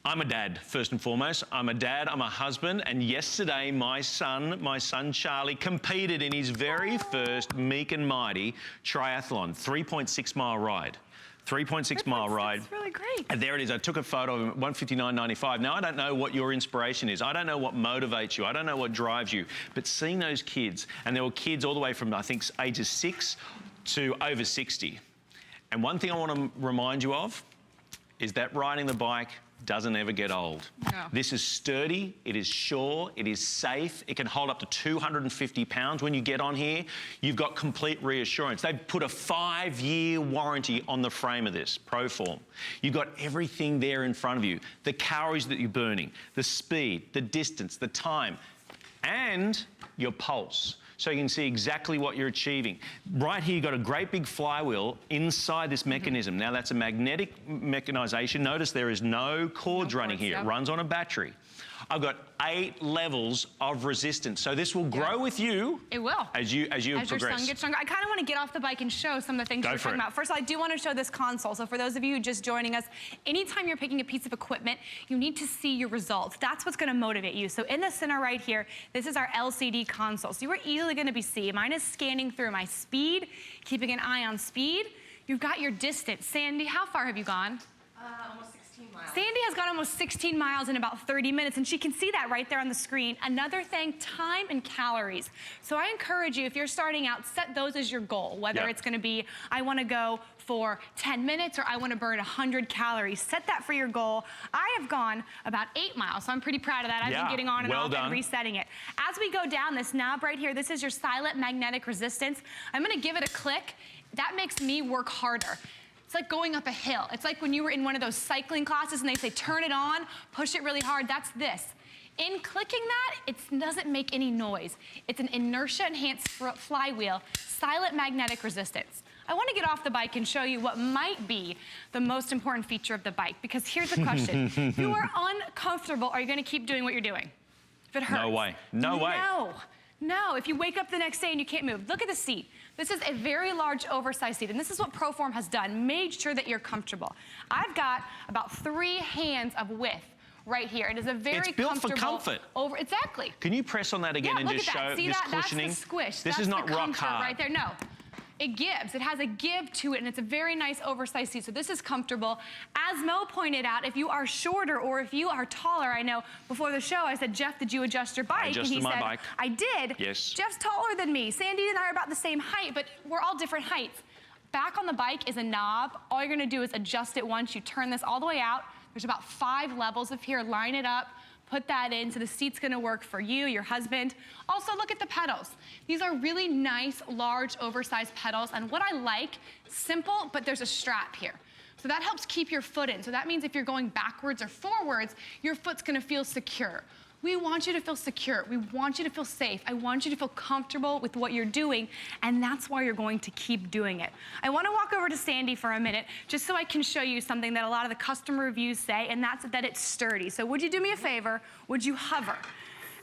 I'm a dad, first and foremost. I'm a dad, I'm a husband, and yesterday my son Charlie, competed in his very first Meek and Mighty triathlon, 3.6 mile ride. 3.6 mile ride. That's really great. And there it is. I took a photo of him at 1:59.95. Now, I don't know what your inspiration is. I don't know what motivates you. I don't know what drives you. But seeing those kids, and there were kids all the way from, I think, ages 6 to over 60. And one thing I want to remind you of is that riding the bike doesn't ever get old. No. This is sturdy, it is sure, it is safe, it can hold up to 250 pounds. When you get on here, you've got complete reassurance. They've put a 5-year warranty on the frame of this, ProForm. You've got everything there in front of you. The calories that you're burning, the speed, the distance, the time, and your pulse. So you can see exactly what you're achieving. Right here, you've got a great big flywheel inside this mechanism. Now, that's a magnetic mechanization. Notice there is no cords running here. It runs on a battery. I've got 8 levels of resistance. So this will grow with you. It will. As you progress. Your son gets stronger. I kind of want to get off the bike and show some of the things you're talking about. First of all, I do want to show this console. So for those of you just joining us, anytime you're picking a piece of equipment, you need to see your results. That's what's going to motivate you. So in the center right here, this is our LCD console. So you are easily going to be seeing. Mine is scanning through my speed, keeping an eye on speed. You've got your distance. Sandy, how far have you gone? Almost 16 miles. Sandy has gone almost 16 miles in about 30 minutes, and she can see that right there on the screen. Another thing, time and calories. So I encourage you, if you're starting out, set those as your goal, whether it's gonna be, I wanna go for 10 minutes or I wanna burn 100 calories. Set that for your goal. I have gone about 8 miles, so I'm pretty proud of that. I've been getting on and off and resetting it. As we go down this knob right here, this is your silent magnetic resistance. I'm gonna give it a click. That makes me work harder. It's like going up a hill. It's like when you were in one of those cycling classes and they say, turn it on, push it really hard. That's this. In clicking that, it doesn't make any noise. It's an inertia-enhanced flywheel, silent magnetic resistance. I want to get off the bike and show you what might be the most important feature of the bike, because here's the question. If you are uncomfortable, are you going to keep doing what you're doing? If it hurts. No way. No way. No, if you wake up the next day and you can't move, look at the seat. This is a very large, oversized seat, and this is what ProForm has done, made sure that you're comfortable. I've got about 3 hands of width right here. It is a very comfortable. It's built for comfort. Exactly. Can you press on that again and just show this cushioning? That's the squish. This is not rock hard. Right there. No. It gives. It has a give to it, and it's a very nice oversized seat. So this is comfortable. As Mo pointed out, if you are shorter or if you are taller, I know before the show I said, Jeff, did you adjust your bike? I adjusted my bike. I did. Yes. Jeff's taller than me. Sandy and I are about the same height, but we're all different heights. Back on the bike is a knob. All you're gonna do is adjust it once. You turn this all the way out. There's about 5 levels of here. Line it up. Put that in, so the seat's gonna work for you, your husband. Also, look at the pedals. These are really nice, large, oversized pedals, and what I like, simple, but there's a strap here. So that helps keep your foot in. So that means if you're going backwards or forwards, your foot's gonna feel secure. We want you to feel secure. We want you to feel safe. I want you to feel comfortable with what you're doing, and that's why you're going to keep doing it. I want to walk over to Sandy for a minute, just so I can show you something that a lot of the customer reviews say, and that's that it's sturdy. So would you do me a favor? Would you hover?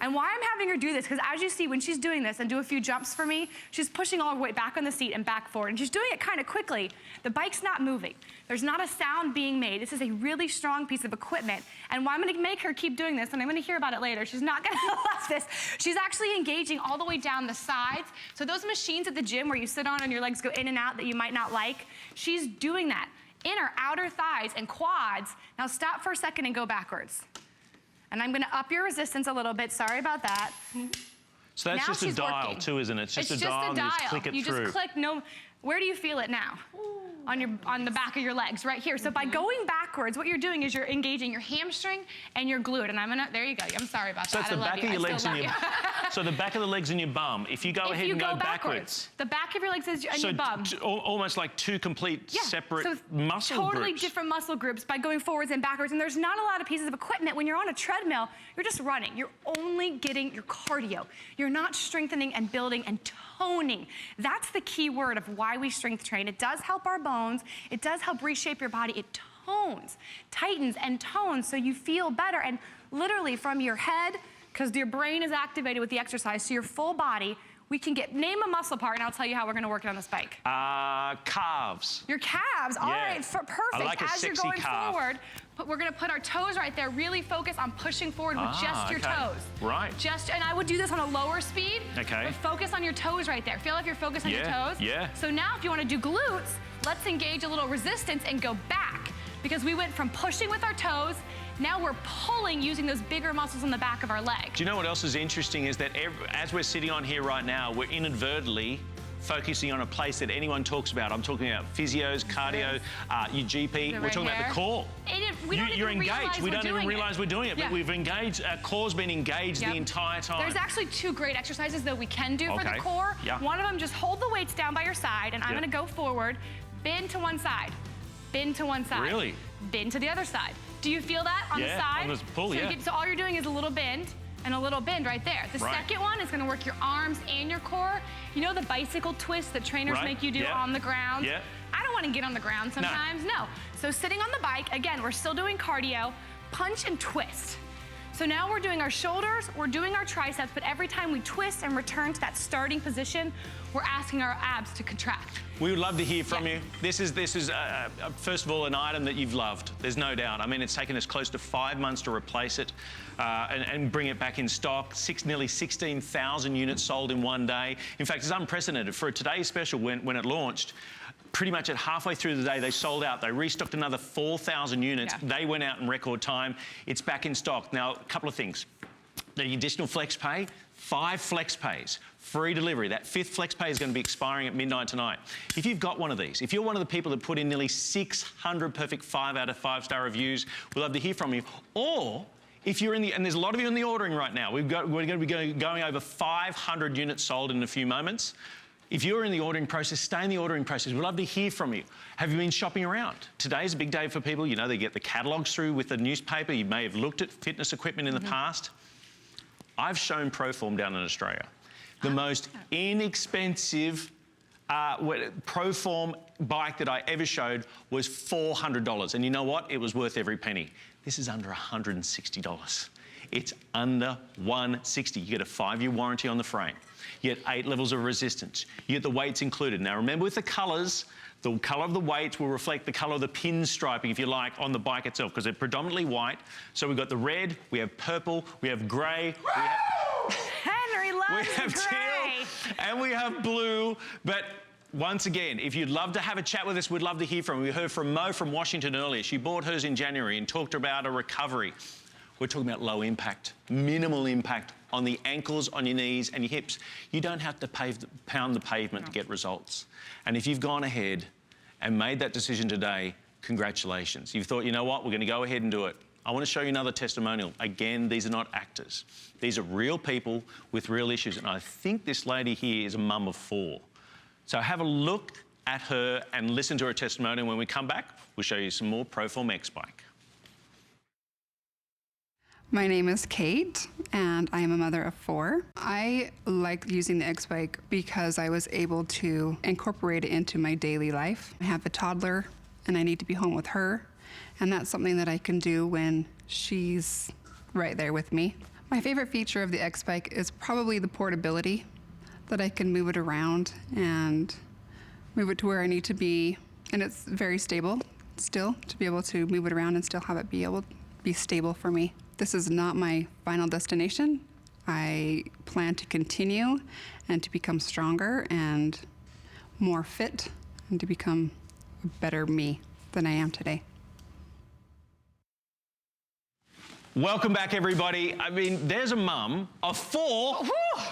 And why I'm having her do this, because as you see, when she's doing this and do a few jumps for me, she's pushing all her weight back on the seat and back forward, and she's doing it kind of quickly. The bike's not moving. There's not a sound being made. This is a really strong piece of equipment, and why I'm gonna make her keep doing this, and I'm gonna hear about it later, she's not gonna love this. She's actually engaging all the way down the sides. So those machines at the gym where you sit on and your legs go in and out that you might not like, she's doing that. Inner, outer thighs, and quads. Now stop for a second and go backwards. And I'm gonna up your resistance a little bit. Sorry about that. So that's Now just a she's dial working. too, isn't it? It's just It's a dial and you just dial. click it You through. just click no. Where do you feel it now? On the back of your legs, right here. So by going backwards, what you're doing is you're engaging your hamstring and your glute. And there you go. I'm sorry about So that. that's the I love back you. of your I legs still and love your you. So the back of the legs and your bum. If you go ahead and go backwards. The back of your legs and So your bum. almost like two complete separate so muscle totally groups. different muscle groups by going forwards and backwards. And there's not a lot of pieces of equipment. When you're on a treadmill, you're just running. You're only getting your cardio. You're not strengthening and building and toning. That's the key word of why we strength train. It does help our bones. It does help reshape your body. It tones, tightens and tones so you feel better. And literally from your head, because your brain is activated with the exercise, so your full body, we can name a muscle part, and I'll tell you how we're gonna work it on this bike. Calves. Your calves, all right, perfect. I like a As you're sexy going calf. forward, we're gonna put our toes right there, really focus on pushing forward with just your toes. Right. And I would do this on a lower speed, Okay. but focus on your toes right there. Feel like you're focused on your toes. Yeah. So now if you wanna do glutes, let's engage a little resistance and go back, because we went from pushing with our toes, now we're pulling using those bigger muscles on the back of our leg. Do you know what else is interesting is that as we're sitting on here right now, we're inadvertently focusing on a place that anyone talks about. I'm talking about physios, cardio, your GP. We're talking about the core. We don't You're even engaged. realize We we're don't even doing realize we're doing it, but we've engaged, our core's been engaged the entire time. There's actually 2 great exercises that we can do for the Okay. core. Yeah. One of them, just hold the weights down by your side, and I'm gonna go forward, bend to one side, bend to one side. Really? Bend to the other side. Do you feel that on the side? On this pull, So all you're doing is a little bend and a little bend right there. The second one is gonna work your arms and your core. You know the bicycle twist that trainers make you do on the ground? Yeah. I don't wanna get on the ground sometimes, no. So sitting on the bike, again, we're still doing cardio, punch and twist. So now we're doing our shoulders, we're doing our triceps, but every time we twist and return to that starting position, we're asking our abs to contract. We would love to hear from you. This is first of all, an item that you've loved. There's no doubt. I mean, it's taken us close to 5 months to replace it and bring it back in stock. Nearly 16,000 units sold in one day. In fact, it's unprecedented. For today's special, when it launched, pretty much at halfway through the day, they sold out. They restocked another 4,000 units. Yeah. They went out in record time. It's back in stock. Now, a couple of things. The additional flex pay, 5 flex pays, free delivery. That 5th flex pay is going to be expiring at midnight tonight. If you've got one of these, if you're one of the people that put in nearly 600 perfect 5 out of 5-star reviews, we'd love to hear from you. Or if you're and there's a lot of you in the ordering right now. We're going to be going over 500 units sold in a few moments. If you're in the ordering process, stay in the ordering process. We'd love to hear from you. Have you been shopping around? Today's a big day for people. You know, they get the catalogs through with the newspaper. You may have looked at fitness equipment in the past. I've shown Proform down in Australia. The most inexpensive Proform bike that I ever showed was $400. And you know what? It was worth every penny. This is under $160. It's under $160. You get a 5-year warranty on the frame. You get 8 levels of resistance. You get the weights included. Now remember, with the colours, the colour of the weights will reflect the colour of the pin striping, if you like, on the bike itself, because they're predominantly white. So we've got the red, we have purple, we have grey, Henry loves we have gray. teal, and we have blue. But once again, if you'd love to have a chat with us, we'd love to hear from you. We heard from Mo from Washington earlier. She bought hers in January and talked about a recovery. We're talking about low impact, minimal impact on the ankles, on your knees and your hips. You don't have to pound the pavement to get results. And if you've gone ahead and made that decision today, congratulations. You've thought, you know what, we're going to go ahead and do it. I want to show you another testimonial. Again, these are not actors. These are real people with real issues. And I think this lady here is a mum of 4. So have a look at her and listen to her testimonial. When we come back, we'll show you some more Proform X bike. My name is Kate, and I am a mother of 4. I like using the X-Bike because I was able to incorporate it into my daily life. I have a toddler, and I need to be home with her, and that's something that I can do when she's right there with me. My favorite feature of the X-Bike is probably the portability, that I can move it around and move it to where I need to be, and it's very stable still, to be able to move it around and still have it be able to be stable for me. This is not my final destination. I plan to continue and to become stronger and more fit and to become a better me than I am today. Welcome back, everybody. I mean, there's a mum of 4. Woo!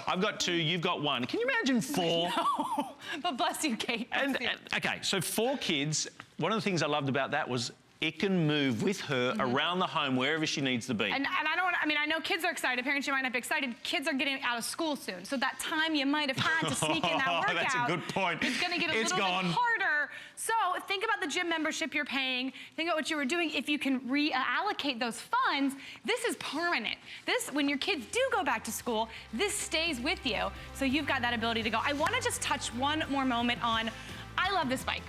I've got 2, you've got 1. Can you imagine 4? No, but bless you, Kate. And, okay, so 4 kids. One of the things I loved about that was it can move with her around the home wherever she needs to be. And I know kids are excited. Parents, you might not be excited. Kids are getting out of school soon. So that time you might have had to sneak in that workout. That's a good point. It's going to get a little bit harder. So think about the gym membership you're paying. Think about what you were doing. If you can reallocate those funds, this is permanent. When your kids do go back to school, this stays with you. So you've got that ability to go. I want to just touch one more moment on, I love this bike.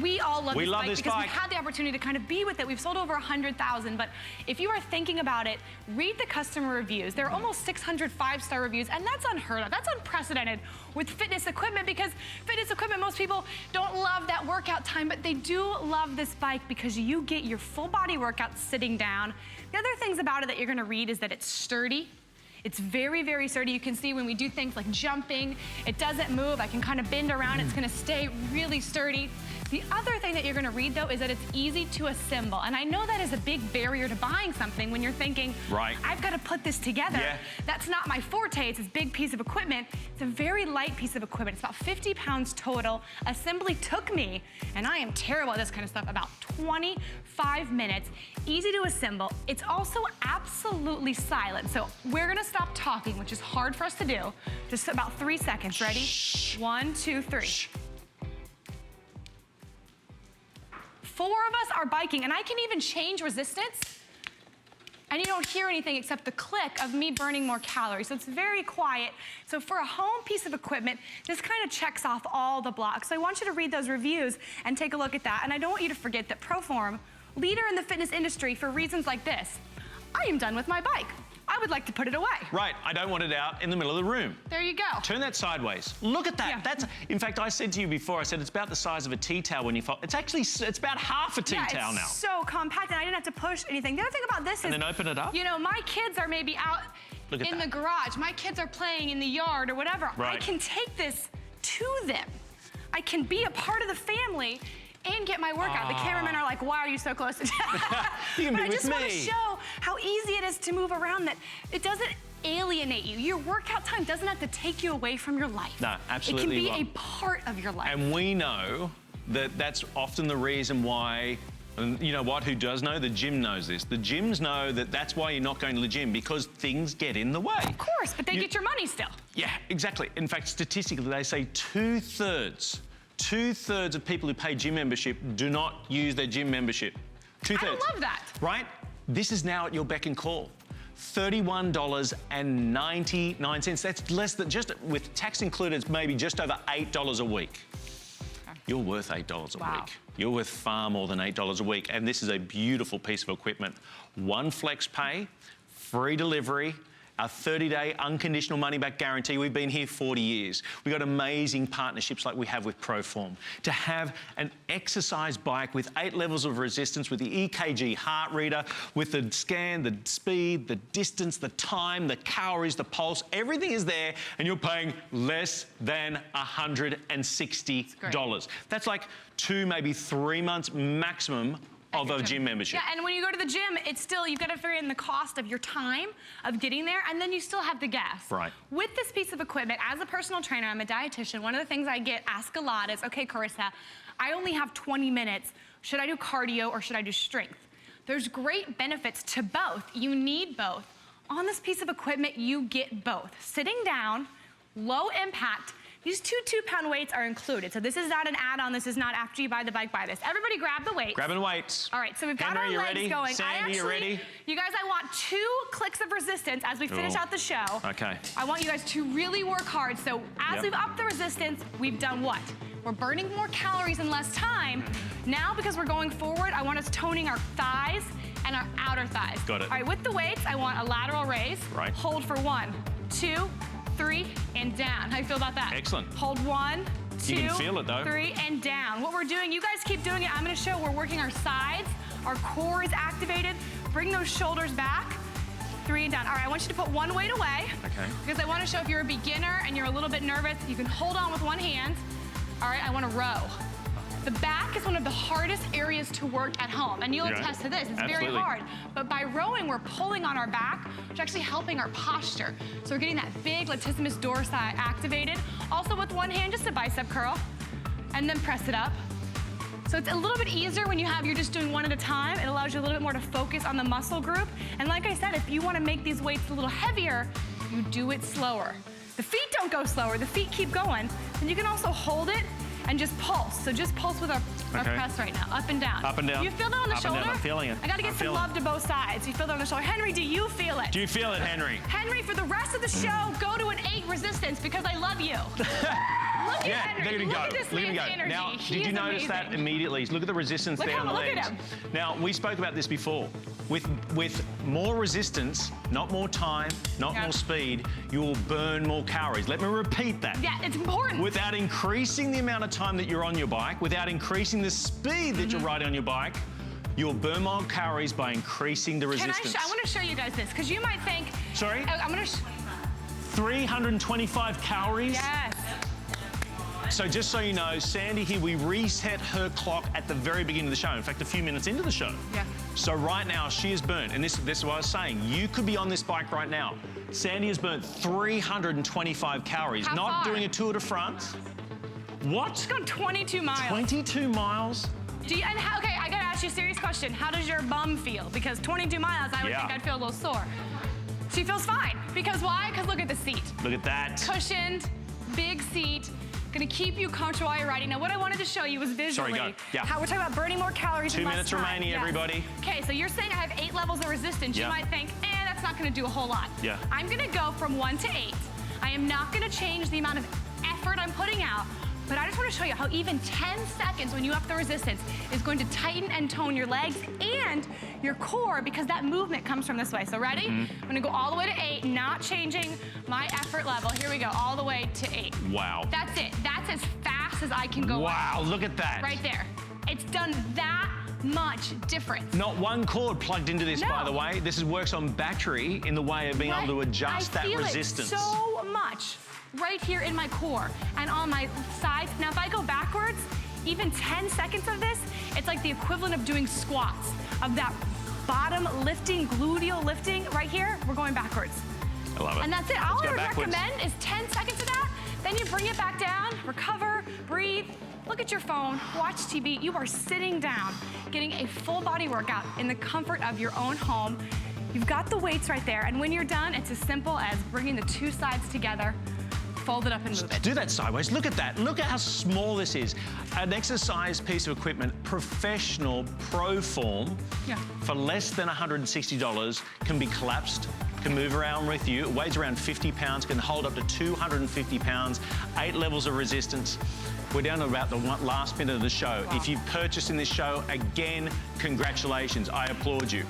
We all love this bike because we've had the opportunity to kind of be with it. We've sold over 100,000, but if you are thinking about it, read the customer reviews. There are almost 600 5-star reviews, and that's unheard of. That's unprecedented with fitness equipment, because fitness equipment, most people don't love that workout time, but they do love this bike because you get your full body workout sitting down. The other things about it that you're gonna read is that it's sturdy. It's very, very sturdy. You can see when we do things like jumping, it doesn't move. I can kind of bend around. It's gonna stay really sturdy. The other thing that you're gonna read, though, is that it's easy to assemble. And I know that is a big barrier to buying something when you're thinking, right, I've got to put this together. Yeah. That's not my forte. It's this big piece of equipment. It's a very light piece of equipment. It's about 50 pounds total. Assembly took me, and I am terrible at this kind of stuff, about 25 minutes. Easy to assemble. It's also absolutely silent. So we're gonna stop talking, which is hard for us to do. Just about 3 seconds. Ready? Shh. 1, 2, 3. Shh. 4 of us are biking, and I can even change resistance, and you don't hear anything except the click of me burning more calories. So it's very quiet. So for a home piece of equipment, this kind of checks off all the blocks. So I want you to read those reviews and take a look at that. And I don't want you to forget that Proform, leader in the fitness industry for reasons like this. I am done with my bike. I would like to put it away. Right, I don't want it out in the middle of the room. There you go. Turn that sideways. Look at that. Yeah. That's, in fact, I said to you before, I said it's about the size of a tea towel when you fold. It's actually, it's about half a tea towel now. It's so compact, and I didn't have to push anything. The other thing about this is, and then open it up. You know, my kids are maybe out in the garage. My kids are playing in the yard or whatever. Right. I can take this to them. I can be a part of the family and get my workout. The cameramen are like, why are you so close to You can be I with just want to me. show how easy it is to move around, that it doesn't alienate you. Your workout time doesn't have to take you away from your life. No, absolutely It can be right. a part of your life. And we know that that's often the reason why, and you know what, who does know? The gym knows this. The gyms know that that's why you're not going to the gym, because things get in the way. Of course, but they get your money still. Yeah, exactly. In fact, statistically, they say two-thirds of people who pay gym membership do not use their gym membership. Two-thirds. I love that. Right? This is now at your beck and call. $31.99. That's less than, just with tax included, it's maybe just over $8 a week. You're worth $8 a week. You're worth far more than $8 a week. And this is a beautiful piece of equipment. 1 flex pay, free delivery, our 30-day unconditional money-back guarantee. We've been here 40 years. We've got amazing partnerships like we have with Proform. To have an exercise bike with 8 levels of resistance, with the EKG heart reader, with the scan, the speed, the distance, the time, the calories, the pulse, everything is there, and you're paying less than $160. That's like 2, maybe 3 months maximum of a gym membership. Yeah, and when you go to the gym, it's still, you've got to figure in the cost of your time of getting there, and then you still have the gas. Right. With this piece of equipment, as a personal trainer, I'm a dietitian, one of the things I get asked a lot is, okay, Carissa, I only have 20 minutes. Should I do cardio or should I do strength? There's great benefits to both. You need both. On this piece of equipment, you get both. Sitting down, low impact. These 2 2-pound weights are included. So this is not an add-on. This is not after you buy the bike, buy this. Everybody grab the weights. Grabbing weights. All right, so we've got Henry, our you legs ready? going. Sandy, you ready? You guys, I want 2 clicks of resistance as we finish out the show. Okay. I want you guys to really work hard. So as we've upped the resistance, we've done what? We're burning more calories in less time. Now, because we're going forward, I want us toning our thighs and our outer thighs. Got it. All right, with the weights, I want a lateral raise. Right. Hold for 1, 2, 3, and down. How you feel about that? Excellent. Hold 1, 2, You can feel it, though. 3, and down. What we're doing, you guys keep doing it. I'm gonna show we're working our sides. Our core is activated. Bring those shoulders back. 3 and down. All right, I want you to put one weight away. Okay. Because I want to show if you're a beginner and you're a little bit nervous, you can hold on with one hand. All right, I want to row. The back is one of the hardest areas to work at home, and you'll Yeah. attest to this. It's very Absolutely. hard. But by rowing, we're pulling on our back, which is actually helping our posture. So we're getting that big latissimus dorsi activated. Also with one hand, just a bicep curl, and then press it up. So it's a little bit easier when you're just doing one at a time. It allows you a little bit more to focus on the muscle group. And like I said, if you want to make these weights a little heavier, you do it slower. The feet don't go slower, the feet keep going. And you can also hold it and just pulse. So just pulse with our Okay. press right now, up and down. Up and down. You feel that on the Up and shoulder? down. I'm feeling it. I gotta get I'm some feeling love to both sides. You feel that on the shoulder. Henry, do you feel it? Do you feel it, Henry? Henry, for the rest of the show, go to an 8 resistance because I love you. Look Yeah, at Henry. they're gonna Look go. at this Look at man's him go. energy. Now, He did you is notice that amazing. immediately? Look at the resistance Look there on the look at legs. him. Now, we spoke about this before. With more resistance, not more time, not Yeah. more speed, you will burn more calories. Let me repeat that. Yeah, it's important. Without increasing the amount of time that you're on your bike, without increasing the speed that you're riding on your bike, you'll burn more calories by increasing the resistance. I want to show you guys this because you might think. Sorry? I'm gonna. 325 calories? Yes. So just so you know, Sandy here, we reset her clock at the very beginning of the show. In fact, a few minutes into the show. Yeah. So right now, she is burnt. And this is what I was saying. You could be on this bike right now. Sandy has burnt 325 calories. How Not far? doing a Tour de France. What? It's going 22 miles. 22 miles? Okay, I gotta ask you a serious question. How does your bum feel? Because 22 miles, I would Yeah. think I'd feel a little sore. She feels fine. Because why? Because look at the seat. Look at that. Cushioned, big seat. Gonna keep you comfortable while you're riding. Now, what I wanted to show you was visually Sorry, go. Yeah. how we're talking about burning more calories 2 in less minutes time. remaining, Yes. everybody. Okay, so you're saying I have 8 levels of resistance. Yeah. You might think, that's not gonna do a whole lot. Yeah. I'm gonna go from 1 to 8. I am not gonna change the amount of effort I'm putting out, but I just wanna show you how even 10 seconds when you up the resistance is going to tighten and tone your legs and your core because that movement comes from this way. So ready? I'm gonna go all the way to 8, not changing my effort level. Here we go, all the way to 8. Wow. That's it. That's as fast as I can go. Wow, look at that. Right there. It's done that much difference. Not one cord plugged into this, No. by the way. This works on battery in the way of being able to adjust that I feel resistance. it so much right here in my core and on my sides. Now, if I go backwards, even 10 seconds of this, it's like the equivalent of doing squats, of that bottom lifting, gluteal lifting right here. We're going backwards. I love it. And that's it. All Let's I go would backwards. recommend is 10 seconds of that. Then you bring it back down, recover, breathe, look at your phone, watch TV. You are sitting down, getting a full body workout in the comfort of your own home. You've got the weights right there. And when you're done, it's as simple as bringing the 2 sides together, fold it up and move it. Do that sideways. Look at that. Look at how small this is. An exercise piece of equipment, professional pro form, Yeah. for less than $160, can be collapsed, can move around with you. It weighs around 50 pounds, can hold up to 250 pounds, 8 levels of resistance. We're down to about the last minute of the show. Wow. If you've purchased in this show, again, congratulations. I applaud you.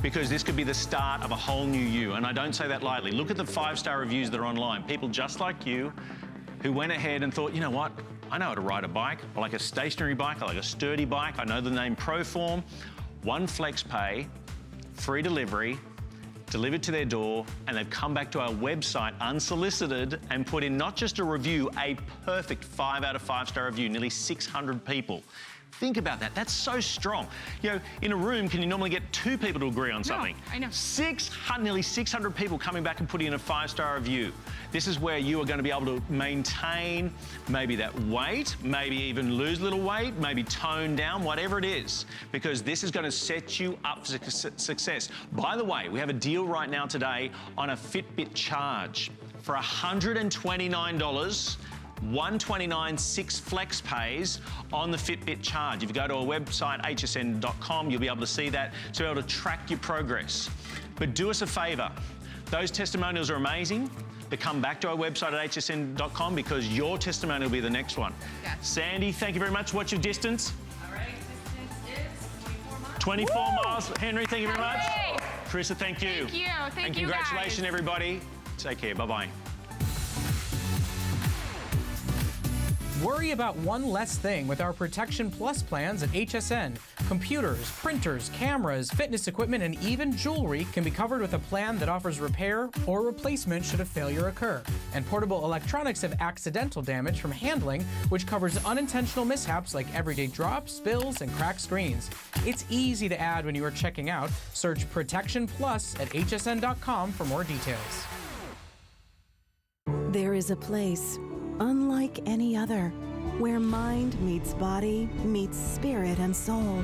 Because this could be the start of a whole new you. And I don't say that lightly. Look at the 5-star reviews that are online. People just like you who went ahead and thought, you know what? I know how to ride a bike. I like a stationary bike. I like a sturdy bike. I know the name ProForm. 1 flex pay, free delivery, delivered to their door, and they've come back to our website unsolicited and put in not just a review, a perfect 5 out of 5-star review, nearly 600 people. Think about that. That's so strong. You know, in a room, can you normally get 2 people to agree on something? I know. Nearly 600 people coming back and putting in a 5-star review. This is where you are going to be able to maintain maybe that weight, maybe even lose a little weight, maybe tone down, whatever it is, because this is going to set you up for success. By the way, we have a deal right now today on a Fitbit Charge for $129. $129, 6 flex pays on the Fitbit Charge. If you go to our website, hsn.com, you'll be able to see that, to be able to track your progress. But do us a favor. Those testimonials are amazing. But come back to our website at hsn.com because your testimonial will be the next one. Yes. Sandy, thank you very much. What's your distance? All right, distance is 24 miles. 24 miles. Henry, thank you very much. Hey! Carissa, thank you. Thank you. Thank and you, congratulations, guys. everybody. Take care. Bye-bye. Worry about one less thing with our Protection Plus plans at HSN. Computers, printers, cameras, fitness equipment, and even jewelry can be covered with a plan that offers repair or replacement should a failure occur. And portable electronics have accidental damage from handling, which covers unintentional mishaps like everyday drops, spills, and cracked screens. It's easy to add when you are checking out. Search Protection Plus at hsn.com for more details. There is a place unlike any other, where mind meets body, meets spirit and soul.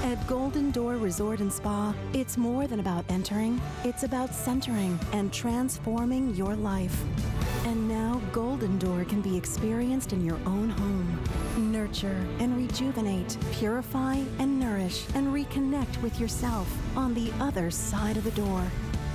At Golden Door Resort and Spa, it's more than about entering, it's about centering and transforming your life. And now Golden Door can be experienced in your own home. Nurture and rejuvenate, purify and nourish, and reconnect with yourself on the other side of the door.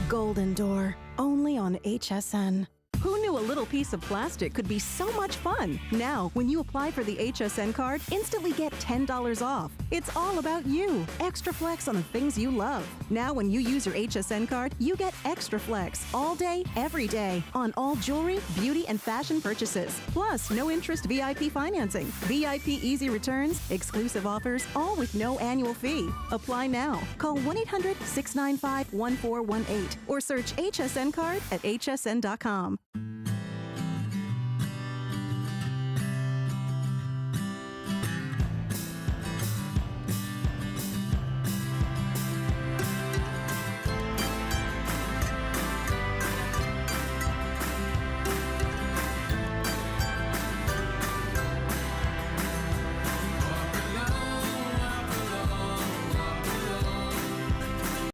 Golden Door, only on HSN. Who knew a little piece of plastic could be so much fun? Now, when you apply for the HSN card, instantly get $10 off. It's all about you. Extra flex on the things you love. Now, when you use your HSN card, you get extra flex all day, every day on all jewelry, beauty, and fashion purchases. Plus, no interest VIP financing, VIP easy returns, exclusive offers, all with no annual fee. Apply now. Call 1-800-695-1418 or search HSN card at hsn.com.